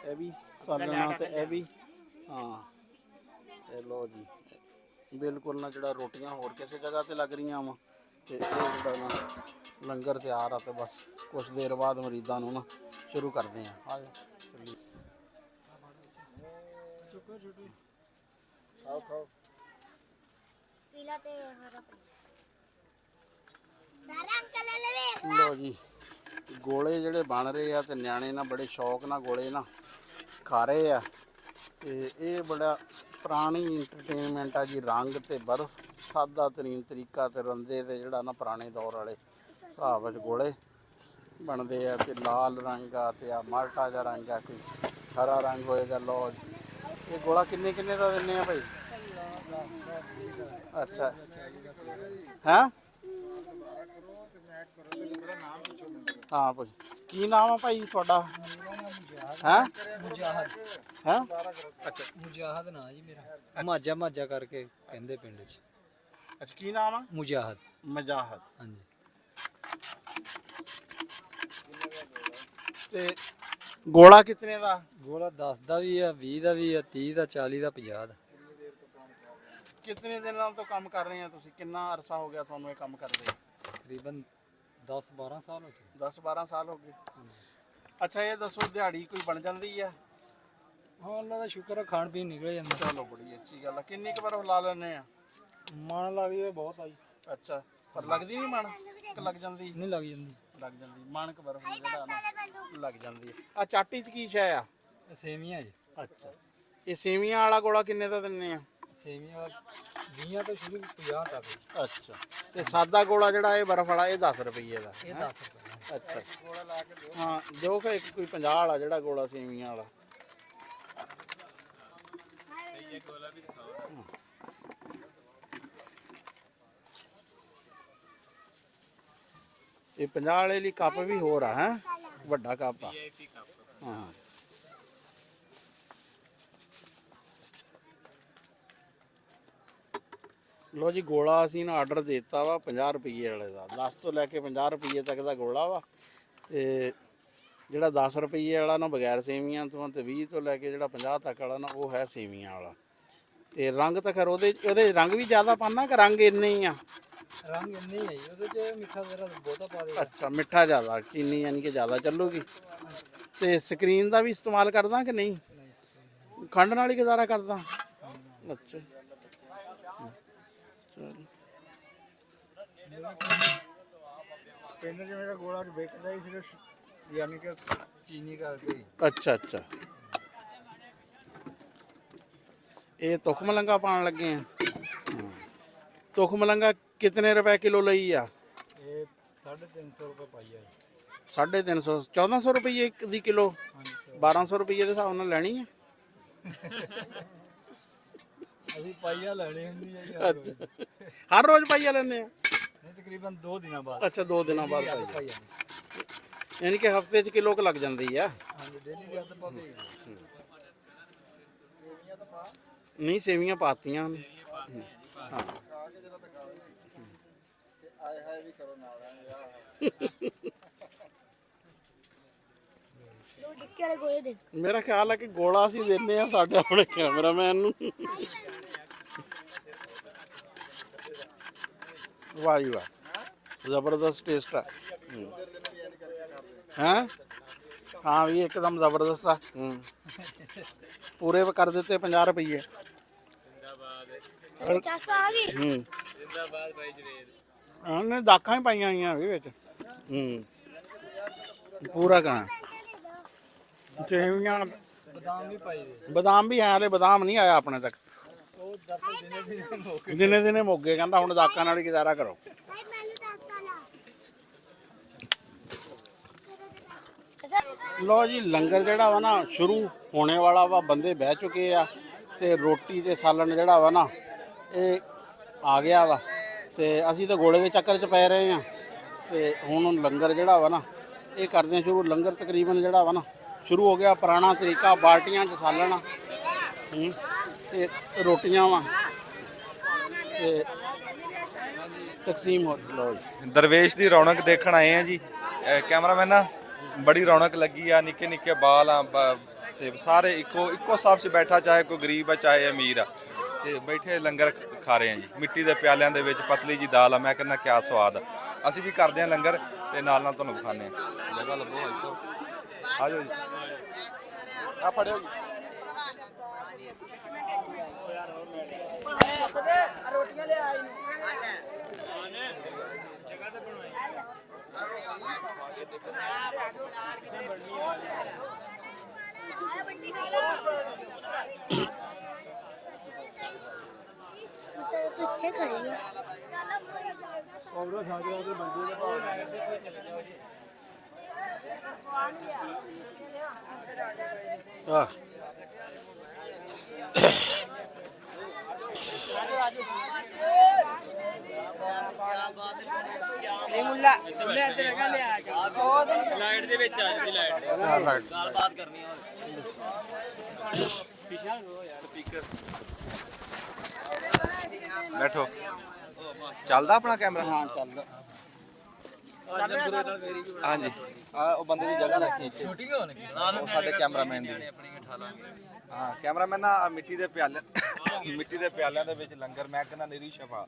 ਇਹ ਵੀ ਸਾਲਣਾ ਤੇ ਇਹ ਵੀ ਹਾਂ। ਤੇ ਲਓ ਜੀ ਬਿਲਕੁਲ ਨਾ ਜਿਹੜਾ ਰੋਟੀਆਂ ਹੋਰ ਕਿਸੇ ਜਗ੍ਹਾ ਤੇ ਲੱਗ ਰਹੀਆਂ ਵਾ ਤੇ ਇਹ ਜਿਹੜਾ ਨਾ ਲੰਗਰ ਤਿਆਰ ਆ ਤੇ ਬਸ ਕੁਛ ਦੇਰ ਬਾਅਦ ਮਰੀਜ਼ਾਂ ਨੂੰ ਨਾ ਸ਼ੁਰੂ ਕਰਦੇ ਆ ਚੱਲੀਏ। ਪੀਲਾ ਤੇ ਹਰਾ ਸਾਰਾ ਅੰਕਲ ਲੈ ਵੇਖ ਲਓ ਜੀ ਗੋਲੇ ਜਿਹੜੇ ਬਣ ਰਹੇ ਆ ਤੇ ਨਿਆਣੇ ਨਾ ਬੜੇ ਸ਼ੌਕ ਨਾਲ ਗੋਲੇ ਨਾ ਖਾ ਰਹੇ ਆ ਤੇ ਇਹ ਬੜਾ ਪੁਰਾਣੀ ਇੰਟਰਟੇਨਮੈਂਟ ਆ ਜੀ। ਰੰਗ ਤੇ ਬਰਫ਼ ਸਾਦਾ ਤਰੀਨ ਤਰੀਕਾ ਤੇ ਰੰਦੇ ਤੇ ਜਿਹੜਾ ਨਾ ਪੁਰਾਣੇ ਦੌਰ ਵਾਲੇ ਹਿਸਾਬ ਵਿੱਚ ਗੋਲੇ ਬਣਦੇ ਆ ਤੇ ਲਾਲ ਰੰਗ ਆ ਤੇ ਆ ਮਾਲਟਾ ਜਿਹਾ ਰੰਗ ਆ, ਕੋਈ ਹਰਾ ਰੰਗ ਹੋਏਗਾ। ਲਓ ਜੀ ਇਹ ਗੋਲਾ ਕਿੰਨੇ ਦਾ ਦਿੰਦੇ ਆ ਭਾਈ? ਅੱਛਾ ਹੈਂ ਹਾਂ ਭਾਈ ਕੀ ਨਾਮ ਆ ਭਾਈ ਤੁਹਾਡਾ? ਹੈਂ ਮੁਜਾਹਦ ਹੈਂ ਅੱਛਾ ਮੁਜਾਹਦ ਨਾਂ ਜੀ ਮੇਰਾ ਮਾਝਾ ਕਰਕੇ ਕਹਿੰਦੇ ਪਿੰਡ 'ਚ ਅੱਛਾ ਕੀ ਨਾਮ ਆ? ਮੁਜਾਹਦ ਮਜਾਹਦ। ਹਾਂਜੀ ਤੇ ਗੋਲਾ ਕਿਤਨੇ ਦਾ? ਗੋਲਾ 10 ਦਾ ਵੀ ਆ 20 ਦਾ ਵੀ ਆ 30 ਦਾ 40 ਦਾ 50 ਦਾ। ਕਿਤਨੇ ਦਿਨਾਂ ਤੋਂ ਕੰਮ ਕਰ ਰਹੇ ਆ ਤੁਸੀਂ? ਕਿੰਨਾ ਅਰਸਾ ਹੋ ਗਿਆ ਤੁਹਾਨੂੰ ਇਹ ਕੰਮ ਕਰਦੇ? ਤਕਰੀਬਨ 10-12 ਸਾਲ ਹੋ ਗਏ। 10-12 ਸਾਲ ਹੋ ਗਏ। ਅੱਛਾ ਇਹ ਦੱਸੋ ਦਿਹਾੜੀ ਕੋਈ ਬਣ ਜਾਂਦੀ ਆ? ਹਾਂ ਅੱਲਾ ਦਾ ਸ਼ੁਕਰ ਆ ਖਾਣ ਪੀਣ ਨਿਕਲ ਜਾਂਦਾ। ਚਲੋ ਬੜੀ ਅੱਛੀ ਗੱਲ ਆ। ਕਿੰਨੀ ਕੁ ਵਾਰ ਲਾ ਲੈਂਦੇ ਆ? ਮਨ ਲੱਗ ਜਾਵੇ ਬਹੁਤ ਆ ਜੀ। ਅੱਛਾ ਪਰ ਲੱਗਦੀ ਨਹੀਂ ਮਣ ਕਿ ਲੱਗ ਜਾਂਦੀ? ਨਹੀਂ ਲੱਗ ਜਾਂਦੀ। ਲੱਗ ਜਾਂਦੀ ਮਣ ਕ ਬਰਫ ਜਿਹੜਾ ਨਾ ਲੱਗ ਜਾਂਦੀ ਹੈ। ਆ ਚਾਟੀ ਚ ਕੀ ਸ਼ੈ ਆ? ਇਹ ਸੇਵੀਆਂ ਜੀ। ਅੱਛਾ ਇਹ ਸੇਵੀਆਂ ਵਾਲਾ ਗੋਲਾ ਕਿੰਨੇ ਦਾ ਦਿੰਦੇ ਆ? ਸੇਵੀਆਂ 20 ਤੋਂ ਸ਼ੁਰੂ 50 ਤੱਕ। ਅੱਛਾ ਤੇ ਸਾਦਾ ਗੋਲਾ ਜਿਹੜਾ ਇਹ ਬਰਫ ਵਾਲਾ ਇਹ 10 ਰੁਪਏ ਦਾ? ਇਹ 10 ਰੁਪਏ। ਅੱਛਾ ਹਾਂ ਜੋ ਕਿ ਇੱਕ ਕੋਈ 50 ਵਾਲਾ ਜਿਹੜਾ ਗੋਲਾ ਸੇਵੀਆਂ ਵਾਲਾ। ਇਹ 50 ਵਾਲੇ ਲਈ ਕੱਪ ਵੀ ਹੋਰ ਆ ਹੈ ਵੱਡਾ ਕੱਪ ਆ ਹਾਂ। ਲੋ ਜੀ ਗੋਲਾ ਅਸੀਂ ਨਾ ਆਰਡਰ ਦਿੱਤਾ ਵਾ 50 ਰੁਪਏ ਵਾਲੇ ਦਾ। 10 ਤੋਂ ਲੈ ਕੇ 50 ਰੁਪਏ ਤੱਕ ਦਾ ਗੋਲਾ ਵਾ ਤੇ ਜਿਹੜਾ 10 ਰੁਪਏ ਵਾਲਾ ਨਾ ਬਗੈਰ ਸੇਵੀਆਂ ਤੋਂ ਤੇ 20 ਤੋਂ ਲੈ ਕੇ ਜਿਹੜਾ 50 ਤੱਕ ਵਾਲਾ ਨਾ ਉਹ ਹੈ ਸੇਵੀਆਂ ਵਾਲਾ। ਤੇ ਰੰਗ ਤਾਂ ਖੈਰ ਉਹਦੇ ਰੰਗ ਵੀ ਜ਼ਿਆਦਾ ਪਾਣਾ ਕਿ ਰੰਗ ਇੰਨੇ ਹੀ ਆ? ਰੰਗ ਇੰਨੇ ਹੀ ਆ ਜੀ। ਉਹਦੇ 'ਚ ਮਿੱਠਾ ਜ਼ਰਾ ਬਹੁਤਾ ਪਾ ਦੇ। ਅੱਛਾ ਮਿੱਠਾ ਜ਼ਿਆਦਾ, ਚੀਨੀ ਯਾਨੀ ਕਿ ਜ਼ਿਆਦਾ ਚੱਲੂਗੀ। ਤੇ ਸਕਰੀਨ ਦਾ ਵੀ ਇਸਤੇਮਾਲ ਕਰਦਾ ਕਿ ਨਹੀਂ? ਖੰਡ ਨਾਲ ਹੀ ਗੁਜ਼ਾਰਾ ਕਰਦਾ? ਅੱਛਾ ਪਿੰਡ 'ਚ ਮੇਰਾ ਗੋਲਾ ਵੇਚਦਾ ਹੀ ਸਿਰਫ ਯਾਨੀ ਕਿ ਚੀਨੀ ਕਰਕੇ। ਅੱਛਾ ਅੱਛਾ ਇਹ ਤੁਖ ਮਲੰਗਾ ਪਾਣ ਲੱਗੇ ਆ। ਤੁਖ ਮਲੰਗਾ ਕਿਤਨੇ ਰੁਪਏ ਕਿਲੋ ਲਈ ਆ? ਇਹ 350 ਰੁਪਏ ਪਾਈਆ ਜੀ। 350 1400 ਰੁਪਏ ਦੀ ਕਿਲੋ? 1200 ਰੁਪਏ ਦੇ ਹਿਸਾਬ ਨਾਲ ਲੈਣੀ ਆ? ਅਸੀਂ ਪਾਈਆ ਲੈਣੀ ਹੁੰਦੀ ਹੈ ਜੀ। ਅੱਛਾ ਹਰ ਰੋਜ਼ ਪਾਈਆ ਲੈਂਦੇ ਆ? ਨਹੀਂ ਤਕਰੀਬਨ 2 ਦਿਨਾਂ ਬਾਅਦ। ਅੱਛਾ 2 ਦਿਨਾਂ ਬਾਅਦ ਪਾਈਆ ਪਾਈਆ ਯਾਨੀ ਕਿ ਹਫਤੇ 'ਚ ਕਿਲੋ ਕੁ ਲੱਗ ਜਾਂਦੀ ਆ? ਹਾਂਜੀ ਡੇਲੀ ਦੀ ਅੱਧ ਪਾਵੇ। ਨਹੀਂ ਸੇਵੀਆਂ ਪਾਤੀਆਂ ਹਾਂ। ਦੋ ਡਿੱਕੇ ਵਾਲੇ ਗੋਲੇ ਦੇ ਮੇਰਾ ਖਿਆਲ ਹੈ ਕਿ ਗੋਲਾ ਅਸੀਂ ਦਿੰਦੇ ਆ ਸਾਡੇ ਆਪਣੇ ਕੈਮਰਾਮੈਨ ਨੂੰ। ਵਾਹ ਜੀ ਵਾਹ ਜ਼ਬਰਦਸਤ ਟੇਸਟ ਆ ਹੈਂ। हाँ भी एकदम जबरदस्त था। पूरे कर देते 50 रुपये। ਚਾਸਾ ਆ ਗਈ। ਜਿੰਦਾਬਾਦ ਭਾਈ ਜਵੇਦ। ਉਹਨੇ ਦਾਖਾਂ ਹੀ ਪਾਈਆਂ ਹੋਈਆਂ ਵੀ ਵਿੱਚ ਪੂਰਾ ਕਰਾਂ ਸੇਵੀਆਂ ਬਦਾਮ ਵੀ ਪਾਈ ਦੇ। ਬਦਾਮ ਵੀ ਹੈ ਹਲੇ ਬਦਾਮ ਨਹੀਂ ਆਇਆ ਆਪਣੇ ਤੱਕ। ਉਹ ਦਿਨੇ ਦਿਨੇ ਦਿਨੇ ਮੋਗੇ ਕਹਿੰਦਾ ਹੁਣ ਦਾਖਾਂ ਨਾਲ ਹੀ ਗੁਜ਼ਾਰਾ ਕਰੋ। ਭਾਈ ਮੈਨੂੰ ਚਾਸਾ ਲਾ। ਲੋ ਜੀ ਲੰਗਰ ਜਿਹੜਾ ਵਾ ਨਾ ਸ਼ੁਰੂ ਹੋਣੇ ਵਾਲਾ ਵਾ। ਬੰਦੇ ਬਹਿ ਚੁੱਕੇ ਆ ਤੇ ਰੋਟੀ ਤੇ ਸਾਲਣ ਜਿਹੜਾ ਵਾ ਨਾ ਇਹ ਆ ਗਿਆ ਵਾ ਤੇ ਅਸੀਂ ਤਾਂ ਗੋਲੇ ਦੇ ਚੱਕਰ 'ਚ ਪੈ ਰਹੇ ਆ ਤੇ ਹੁਣ ਲੰਗਰ ਜਿਹੜਾ ਵਾ ਨਾ ਇਹ ਕਰਦੇ ਆ ਸ਼ੁਰੂ। ਲੰਗਰ ਤਕਰੀਬਨ ਜਿਹੜਾ ਵਾ ਨਾ ਸ਼ੁਰੂ ਹੋ ਗਿਆ। ਪੁਰਾਣਾ ਤਰੀਕਾ ਬਾਲਟੀਆਂ 'ਚ ਸਾਲਣ ਤੇ ਰੋਟੀਆਂ ਵਾ ਤੇ ਤਕਸੀਮ ਹੋ। ਲਓ ਜੀ ਦਰਵੇਸ਼ ਦੀ ਰੌਣਕ ਦੇਖਣ ਆਏ ਆ ਜੀ। ਕੈਮਰਾਮੈਨ ਆ ਬੜੀ ਰੌਣਕ ਲੱਗੀ ਆ। ਨਿੱਕੇ ਨਿੱਕੇ ਬਾਲ ਆ ਤੇ ਸਾਰੇ ਇੱਕੋ ਸਾਫ 'ਚ ਬੈਠਾ, ਚਾਹੇ ਕੋਈ ਗਰੀਬ ਆ ਚਾਹੇ ਅਮੀਰ ਆ। ਤੇ ਬੈਠੇ ਲੰਗਰ ਖਾ ਰਹੇ ਆ ਜੀ। ਮਿੱਟੀ ਦੇ ਪਿਆਲਿਆਂ ਦੇ ਵਿੱਚ ਪਤਲੀ ਜੀ ਦਾਲ ਆ, ਮੈਂ ਕਹਿੰਦਾ ਕਿਆ ਸਵਾਦ ਆ। ਅਸੀਂ ਵੀ ਕਰਦੇ ਆ ਲੰਗਰ ਤੇ ਨਾਲ ਨਾਲ ਤੁਹਾਨੂੰ ਵਿਖਾਉਂਦੇ ਆ। ਜਗ੍ਹਾ ਲੱਭੋ ਭਾਈ ਸਾਹਿਬ, ਆ ਜਾਓ ਜੀ, ਆ ਫੜਿਓ ਜੀ। कितने खड़ी है ਆਹ ਲਾਈਟ ਦੇ ਵਿੱਚ ਆ ਜਾਂਦੀ ਲਾਈਟ ਗੱਲਬਾਤ ਕਰਨੀ ਬੈਠੋ, ਚੱਲਦਾ ਆਪਣਾ ਕੈਮਰਾ? ਹਾਂ ਚੱਲਦਾ। ਹਾਂਜੀ, ਆ ਉਹ ਬੰਦੇ ਦੀ ਜਗ੍ਹਾ ਰੱਖੀ ਇੱਥੇ, ਉਹ ਸਾਡੇ ਕੈਮਰਾਮੈਨ ਦੀ। ਹਾਂ ਕੈਮਰਾਮੈਨ ਨਾ ਮਿੱਟੀ ਦੇ ਪਿਆਲਿਆਂ ਦੇ ਵਿੱਚ ਲੰਗਰ, ਮੈਂ ਕਹਿੰਦਾ ਨਿਰੀ ਸ਼ਫਾ।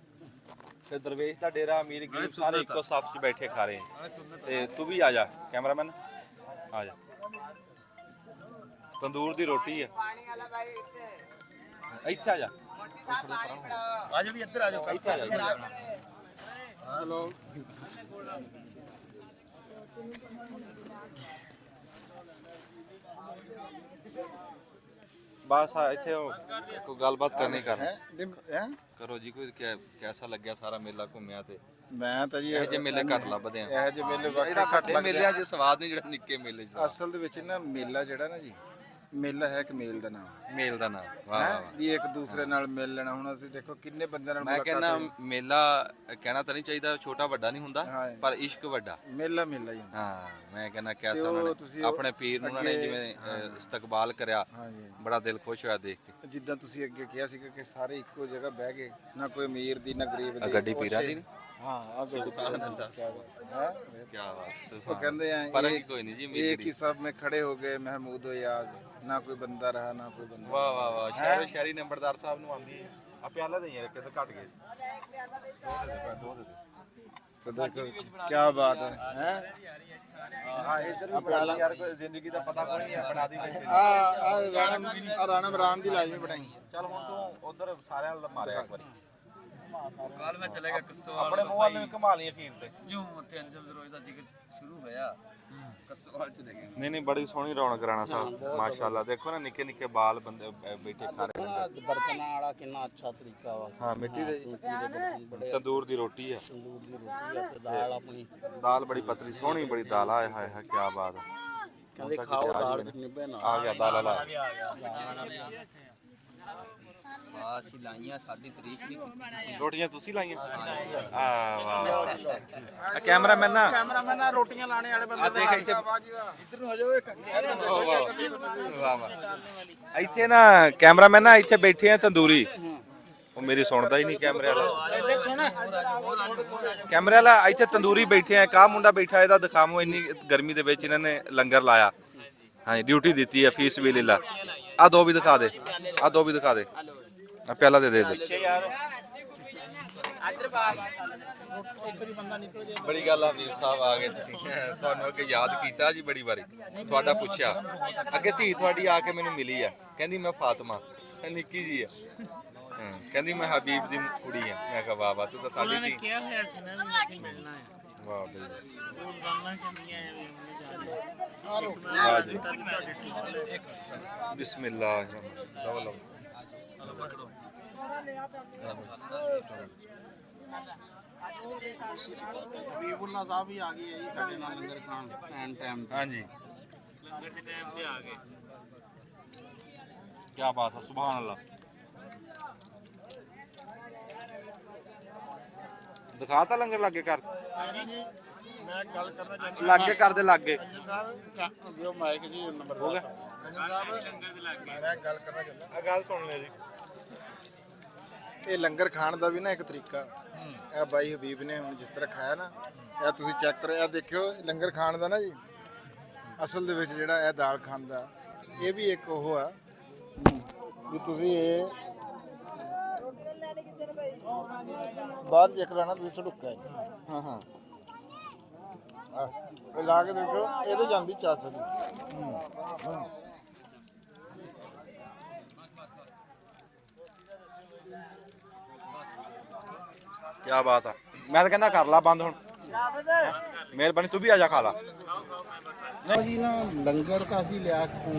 ਤੇ ਦਰਵੇਸ਼ ਦਾ ਡੇਰਾ, ਅਮੀਰ ਗਰੀਬ ਸਾਰੇ ਇੱਕੋ ਸਾਫ 'ਚ ਬੈਠੇ ਖਾ ਰਹੇ ਆ। ਤੇ ਤੂੰ ਵੀ ਆ ਜਾ ਕੈਮਰਾਮੈਨ, ਆ ਜਾ। ਤੰਦੂਰ ਦੀ ਰੋਟੀ ਆ, ਇੱਥੇ ਆ ਜਾ, ਆ ਜਾਓ ਵੀ ਇੱਧਰ ਆ ਜਾਓ। ਇੱਥੇ ਆ ਜਾ। ਚਲੋ ਬਸ ਇੱਥੇ ਕੋਈ ਗੱਲਬਾਤ ਕਰਨੀ ਕਰੋ ਜੀ। ਕੋਈ ਕੈਸਾ ਲੱਗਿਆ ਸਾਰਾ ਮੇਲਾ ਘੁੰਮਿਆ? ਤੇ ਮੈਂ ਤਾਂ ਜੀ ਇਹੋ ਜਿਹੇ ਮੇਲੇ ਘੱਟ ਲੱਭਦੇ ਆ। ਇਹੋ ਜਿਹੇ ਮੇਲੇ ਜਿਹੜਾ ਵੱਡੇ ਮੇਲਿਆਂ 'ਚ ਸਵਾਦ ਨਹੀਂ ਜਿਹੜਾ ਨਿੱਕੇ ਮੇਲੇ 'ਚ। ਅਸਲ ਦੇ ਵਿੱਚ ਨਾ ਮੇਲਾ ਜਿਹੜਾ ਨਾ ਜੀ, ਮੇਲਾ ਹੈ ਇੱਕ ਮੇਲ ਦਾ ਨਾਮ ਮੇਲ ਦਾ ਨਾਮ, ਵਾਹ ਹੈ ਵਾਹ ਵਾਹ। ਵੀ ਇੱਕ ਦੂਸਰੇ ਨਾਲ ਮਿਲ ਲੈਣਾ। ਹੁਣ ਅਸੀਂ ਦੇਖੋ ਕਿੰਨੇ ਬੰਦਿਆਂ ਨਾਲ ਮੈਂ ਮੁਲਾਕਾਤ ਕਹਿੰਦਾ ਹੋਈ। ਮੇਲਾ ਕਹਿਣਾ ਤਾਂ ਨਹੀਂ ਚਾਹੀਦਾ, ਛੋਟਾ ਵੱਡਾ ਨਹੀਂ ਹੁੰਦਾ, ਹਾਂ। ਪਰ ਇਸ਼ਕ ਵੱਡਾ। ਮੇਲਾ ਮੇਲਾ ਹੀ ਹੁੰਦਾ। ਹਾਂ ਮੈਂ ਕਹਿੰਦਾ ਤੇ ਕਿਹਦਾ ਉਹ ਉਹਨਾਂ ਤੁਸੀਂ ਨੇ ਉਹ ਆਪਣੇ ਪੀਰ ਨੂੰ ਉਹਨਾਂ ਨੇ ਅੱਗੇ- ਜਿਵੇਂ ਇਸਤਕਬਾਲ ਕਰਿਆ, ਹਾਂਜੀ। ਬੜਾ ਦਿਲ ਖੁਸ਼ ਹੋਇਆ ਦੇਖ ਕੇ। ਜਿੱਦਾਂ ਤੁਸੀਂ ਅੱਗੇ ਕਿਹਾ ਸੀਗਾ ਕਿ ਸਾਰੇ ਇੱਕੋ ਜਗ੍ਹਾ ਬਹਿ ਗਏ, ਨਾ ਕੋਈ ਅਮੀਰ ਦੀ ਨਾ ਗਰੀਬ ਆ ਦੀ। ਗੱਡੀ ਪੀਰਾਂ ਦੀ ਹਾਂ ਆ ਹੈ ਕੀ ਬਾਤ। ਉਹ ਕਹਿੰਦੇ ਆ ਫਰਕ एक- ਕੋਈ ਨਹੀਂ ਜੀ, एक ਅਮੀਰ ही सब में खड़े हो गए महमूद याद, ना कोई बंदा रहा ना कोई बंदा। ਵਾਹ ਵਾਹ ਵਾਹ। ਸ਼ਹਿਰੋ ਸ਼ਹਿਰੀ ਨੰਬਰਦਾਰ ਸਾਹਿਬ ਨੂੰ ਆਉਂਦੀ ਹੈ ਆ ਪਿਆਲਾ ਨਹੀਂ ਹੈ, ਕਿਤੇ ਘਟ ਗਏ। तो देखो क्या बात है ਹਾਂ ਇੱਧਰ ਵੀ ਬਣਾ ਲਈ ਯਾਰ, ਕੋਈ ਜ਼ਿੰਦਗੀ ਦਾ ਪਤਾ ਕੋਈ ਨਹੀਂ ਹੈ, ਬਣਾ ਦੀ ਵਿੱਚ। राणा राम की लाजमी बनाई। ਚੱਲ ਹੁਣ ਤੂੰ ਉਧਰ ਸਾਰਿਆਂ ਨਾਲ ਮਾਰਿਆ ਇੱਕ ਵਾਰੀ, ਕੱਲ ਮੈਂ ਚਲੇਗਾ ਕੱਸੋ ਆਪਣੇ ਮੂੰਹ ਵੱਲ ਵੀ ਘੁਮਾ ਲਈ ਅਖੀਰ ਤੇ। ਜੂ ਉੱਥੇ ਅੰਜਮ ਰੋਜ਼ ਦਾ ਜ਼ਿਕਰ ਸ਼ੁਰੂ ਹੋਇਆ, ਕੱਸੋ ਵਾਲ ਚਲੇ ਗਏ। ਨਹੀਂ ਨਹੀਂ, ਬੜੀ ਸੋਹਣੀ ਰੌਣਕ ਰਾਣਾ ਸਾਹਿਬ, ਮਾਸ਼ਾਅੱਲਾ। ਦੇਖੋ ਨਾ ਨਿੱਕੇ ਨਿੱਕੇ ਬਾਲ ਬੰਦੇ ਬੈਠੇ ਖਾ ਰਹੇ ਨੇ। ਬਰਤਨਾਂ ਵਾਲਾ ਕਿੰਨਾ ਅੱਛਾ ਤਰੀਕਾ ਵਾ। ਹਾਂ ਮਿੱਟੀ ਦੇ ਜੀ। ਮਿੱਟੀ ਦੇ ਬਰਤਨ ਬੜੇ ਤੰਦੂਰ ਦੀ ਰੋਟੀ ਆ, ਤੰਦੂਰ ਦੀ ਰੋਟੀ ਆ ਤੇ ਦਾਲ ਆਪਣੀ। ਦਾਲ ਬੜੀ ਪਤਲੀ ਸੋਹਣੀ ਬੜੀ ਦਾਲ ਆ। ਹਾਏ ਹਾਏ ਕੀ ਬਾਤ ਆ। ਕਹਿੰਦੇ ਤੱਕ ਖਾਓ ਤੇ ਆ ਦਾਲ ਜਾਵੇ। ਨਿੱਬੇ ਨਾਲ। ਆ ਗਿਆ ਦਾਲ ਵਾਲਾ। ਅਸੀਂ ਲਾਈਆਂ, ਸਾਡੀ ਤਰੀਕ ਨਹੀਂ ਕੀਤੀ। ਰੋਟੀਆਂ ਤੁਸੀਂ ਲਾਈਆਂ? ਆ ਵਾਹ ਵਾਹ। ਕੈਮਰਾਮੈਨ ਨਾ ਰੋਟੀਆਂ ਲਾਣੇ ਵਾਲੇ ਬੰਦੇ ਆ ਦੇਖ ਇੱਥੇ ਇੱਧਰ ਨੂੰ ਹੋ ਜਾਓ, ਇੱਕ ਵਾਹ ਵਾਹ। ਇੱਥੇ ਨਾ ਕੈਮਰਾਮੈਨ ਨਾ ਇੱਥੇ ਬੈਠੇ ਆ ਤੰਦੂਰੀ। ਉਹ ਮੇਰੀ ਸੁਣਦਾ ਹੀ ਨਹੀਂ ਕੈਮਰੇ ਵਾਲਾ। ਇੱਧਰ ਸੁਣ। ਕੈਮਰੇ ਵਾਲਾ ਇੱਥੇ ਤੰਦੂਰੀ ਬੈਠੇ ਆ। ਕਾ ਮੁੰਡਾ ਬੈਠਾ, ਇਹਦਾ ਦਿਖਾਵੋ। ਇੰਨੀ ਗਰਮੀ ਦੇ ਵਿੱਚ ਇਹਨਾਂ ਨੇ ਲੰਗਰ ਲਾਇਆ। ਹਾਂ ਡਿਊਟੀ ਦਿੱਤੀ ਹੈ, ਫੀਸ ਵੀ ਲੀਲਾ। ਆ ਦੋ ਵੀ ਦਿਖਾ ਦੇ, ਆ ਦੋ ਵੀ ਦਿਖਾ ਦੇ। ਆ ਪਿਆਲਾ ਦੇ ਦੇ ਬੜੀ ਗੱਲ ਆ ਵੀਰ ਸਾਹਿਬ, ਆ ਗਏ ਤੁਸੀਂ। ਤੁਹਾਨੂੰ ਅੱਗੇ ਯਾਦ ਕੀਤਾ ਜੀ ਬੜੀ ਵਾਰੀ, ਤੁਹਾਡਾ ਪੁੱਛਿਆ। ਅੱਗੇ ਧੀ ਤੁਹਾਡੀ ਆ ਕੇ ਮੈਨੂੰ ਮਿਲੀ ਆ, ਕਹਿੰਦੀ ਮੈਂ ਫਾਤਮਾ, ਨਿੱਕੀ ਜੀ ਆ। ਕਹਿੰਦੀ ਮੈਂ ਹਬੀਬ ਦੀ ਕੁੜੀ ਆ। ਮੈਂ ਕਿਹਾ ਵਾਹ ਵਾਹ, ਤੂੰ ਤਾਂ ਸਾਡੀ ਉਹਨਾਂ ਨੇ ਧੀ। ਕਿਹਾ ਹੋਇਆ ਸੀ ਨਾ ਵੀ ਅਸੀਂ ਮਿਲਣਾ ਹੈ। ਵਾਹ ਬਈ ਉਹ ਜਾਨਣਾ ਕਿੰਨੀਆਂ ਐ ਵੀ ਵਾਹ ਜੀ। ਬਿਸਮਿਲ੍ਲਾਹ ਲਓ ਲਓ। ਹਬੀਬੁੱਲਾ ਸਾਹਿਬ ਵੀ ਆ ਗਏ ਆ ਜੀ ਸਾਡੇ ਨਾਲ ਲੰਗਰ ਖਾਣ ਐਨ ਟਾਈਮ ਤੇ। ਹਾਂਜੀ ਲੰਗਰ ਦੇ ਟਾਈਮ ਤੇ ਆ ਗਏ। ਕੀ ਬਾਤ ਹੈ, ਸੁਭਾਨ ਅੱਲਾਹ। ਦਿਖਾਤਾ ਲੰਗਰ ਲੱਗੇ ਕਰ, मैं गल करना चाहता ਲੱਗੇ ਕਰਦੇ ਲੱਗੇ ਦਿਓ ਮਾਈਕ ਜੀ ਨੰਬਰ ਹੋ ਗਿਆ। मैं गल करना चाहता ਆ ਗੱਲ ਸੁਣ ਲੈ ਜੀ। ਇਹ ਲੰਗਰ ਖਾਣ ਦਾ ਵੀ ਨਾ ਇੱਕ ਤਰੀਕਾ। ਇਹ ਬਾਈ ਹਬੀਬ ਨੇ ਹੁਣ ਜਿਸ ਤਰ੍ਹਾਂ ਖਾਇਆ ਨਾ, ਇਹ ਤੁਸੀਂ ਚੈੱਕ ਕਰੋ। ਇਹ ਦੇਖਿਓ ਲੰਗਰ ਖਾਣ ਦਾ ਨਾ ਜੀ, ਅਸਲ ਦੇ ਵਿੱਚ ਜਿਹੜਾ ਇਹ ਦਾਲ ਖਾਣ ਦਾ, ਇਹ ਵੀ ਇੱਕ ਉਹ ਆ ਵੀ ਤੁਸੀਂ ਇਹ ਬਾਅਦ 'ਚ ਇੱਕ ਲੈਣਾ ਤੁਸੀਂ ਸੜੁੱਕਾ ਹੈ ਹਾਂ ਹਾਂ ਇਹ ਲਾ ਕੇ ਦੇਖੋ ਇਹਦੇ ਜਾਂਦੀ ਚਾਰ ਸੌ ਦੀ ਕੀ ਬਾਤ ਆ ਮੈਂ ਤਾਂ ਕਹਿੰਦਾ ਕਰ ਲਾ ਬੰਦ ਹੁਣ ਮਿਹਰਬਾਨੀ ਤੂੰ ਵੀ ਆ ਜਾ ਖਾ ਲਾ ਜੀ ਨਾ ਲੰਗਰ ਤਾਂ ਅਸੀਂ ਲਿਆ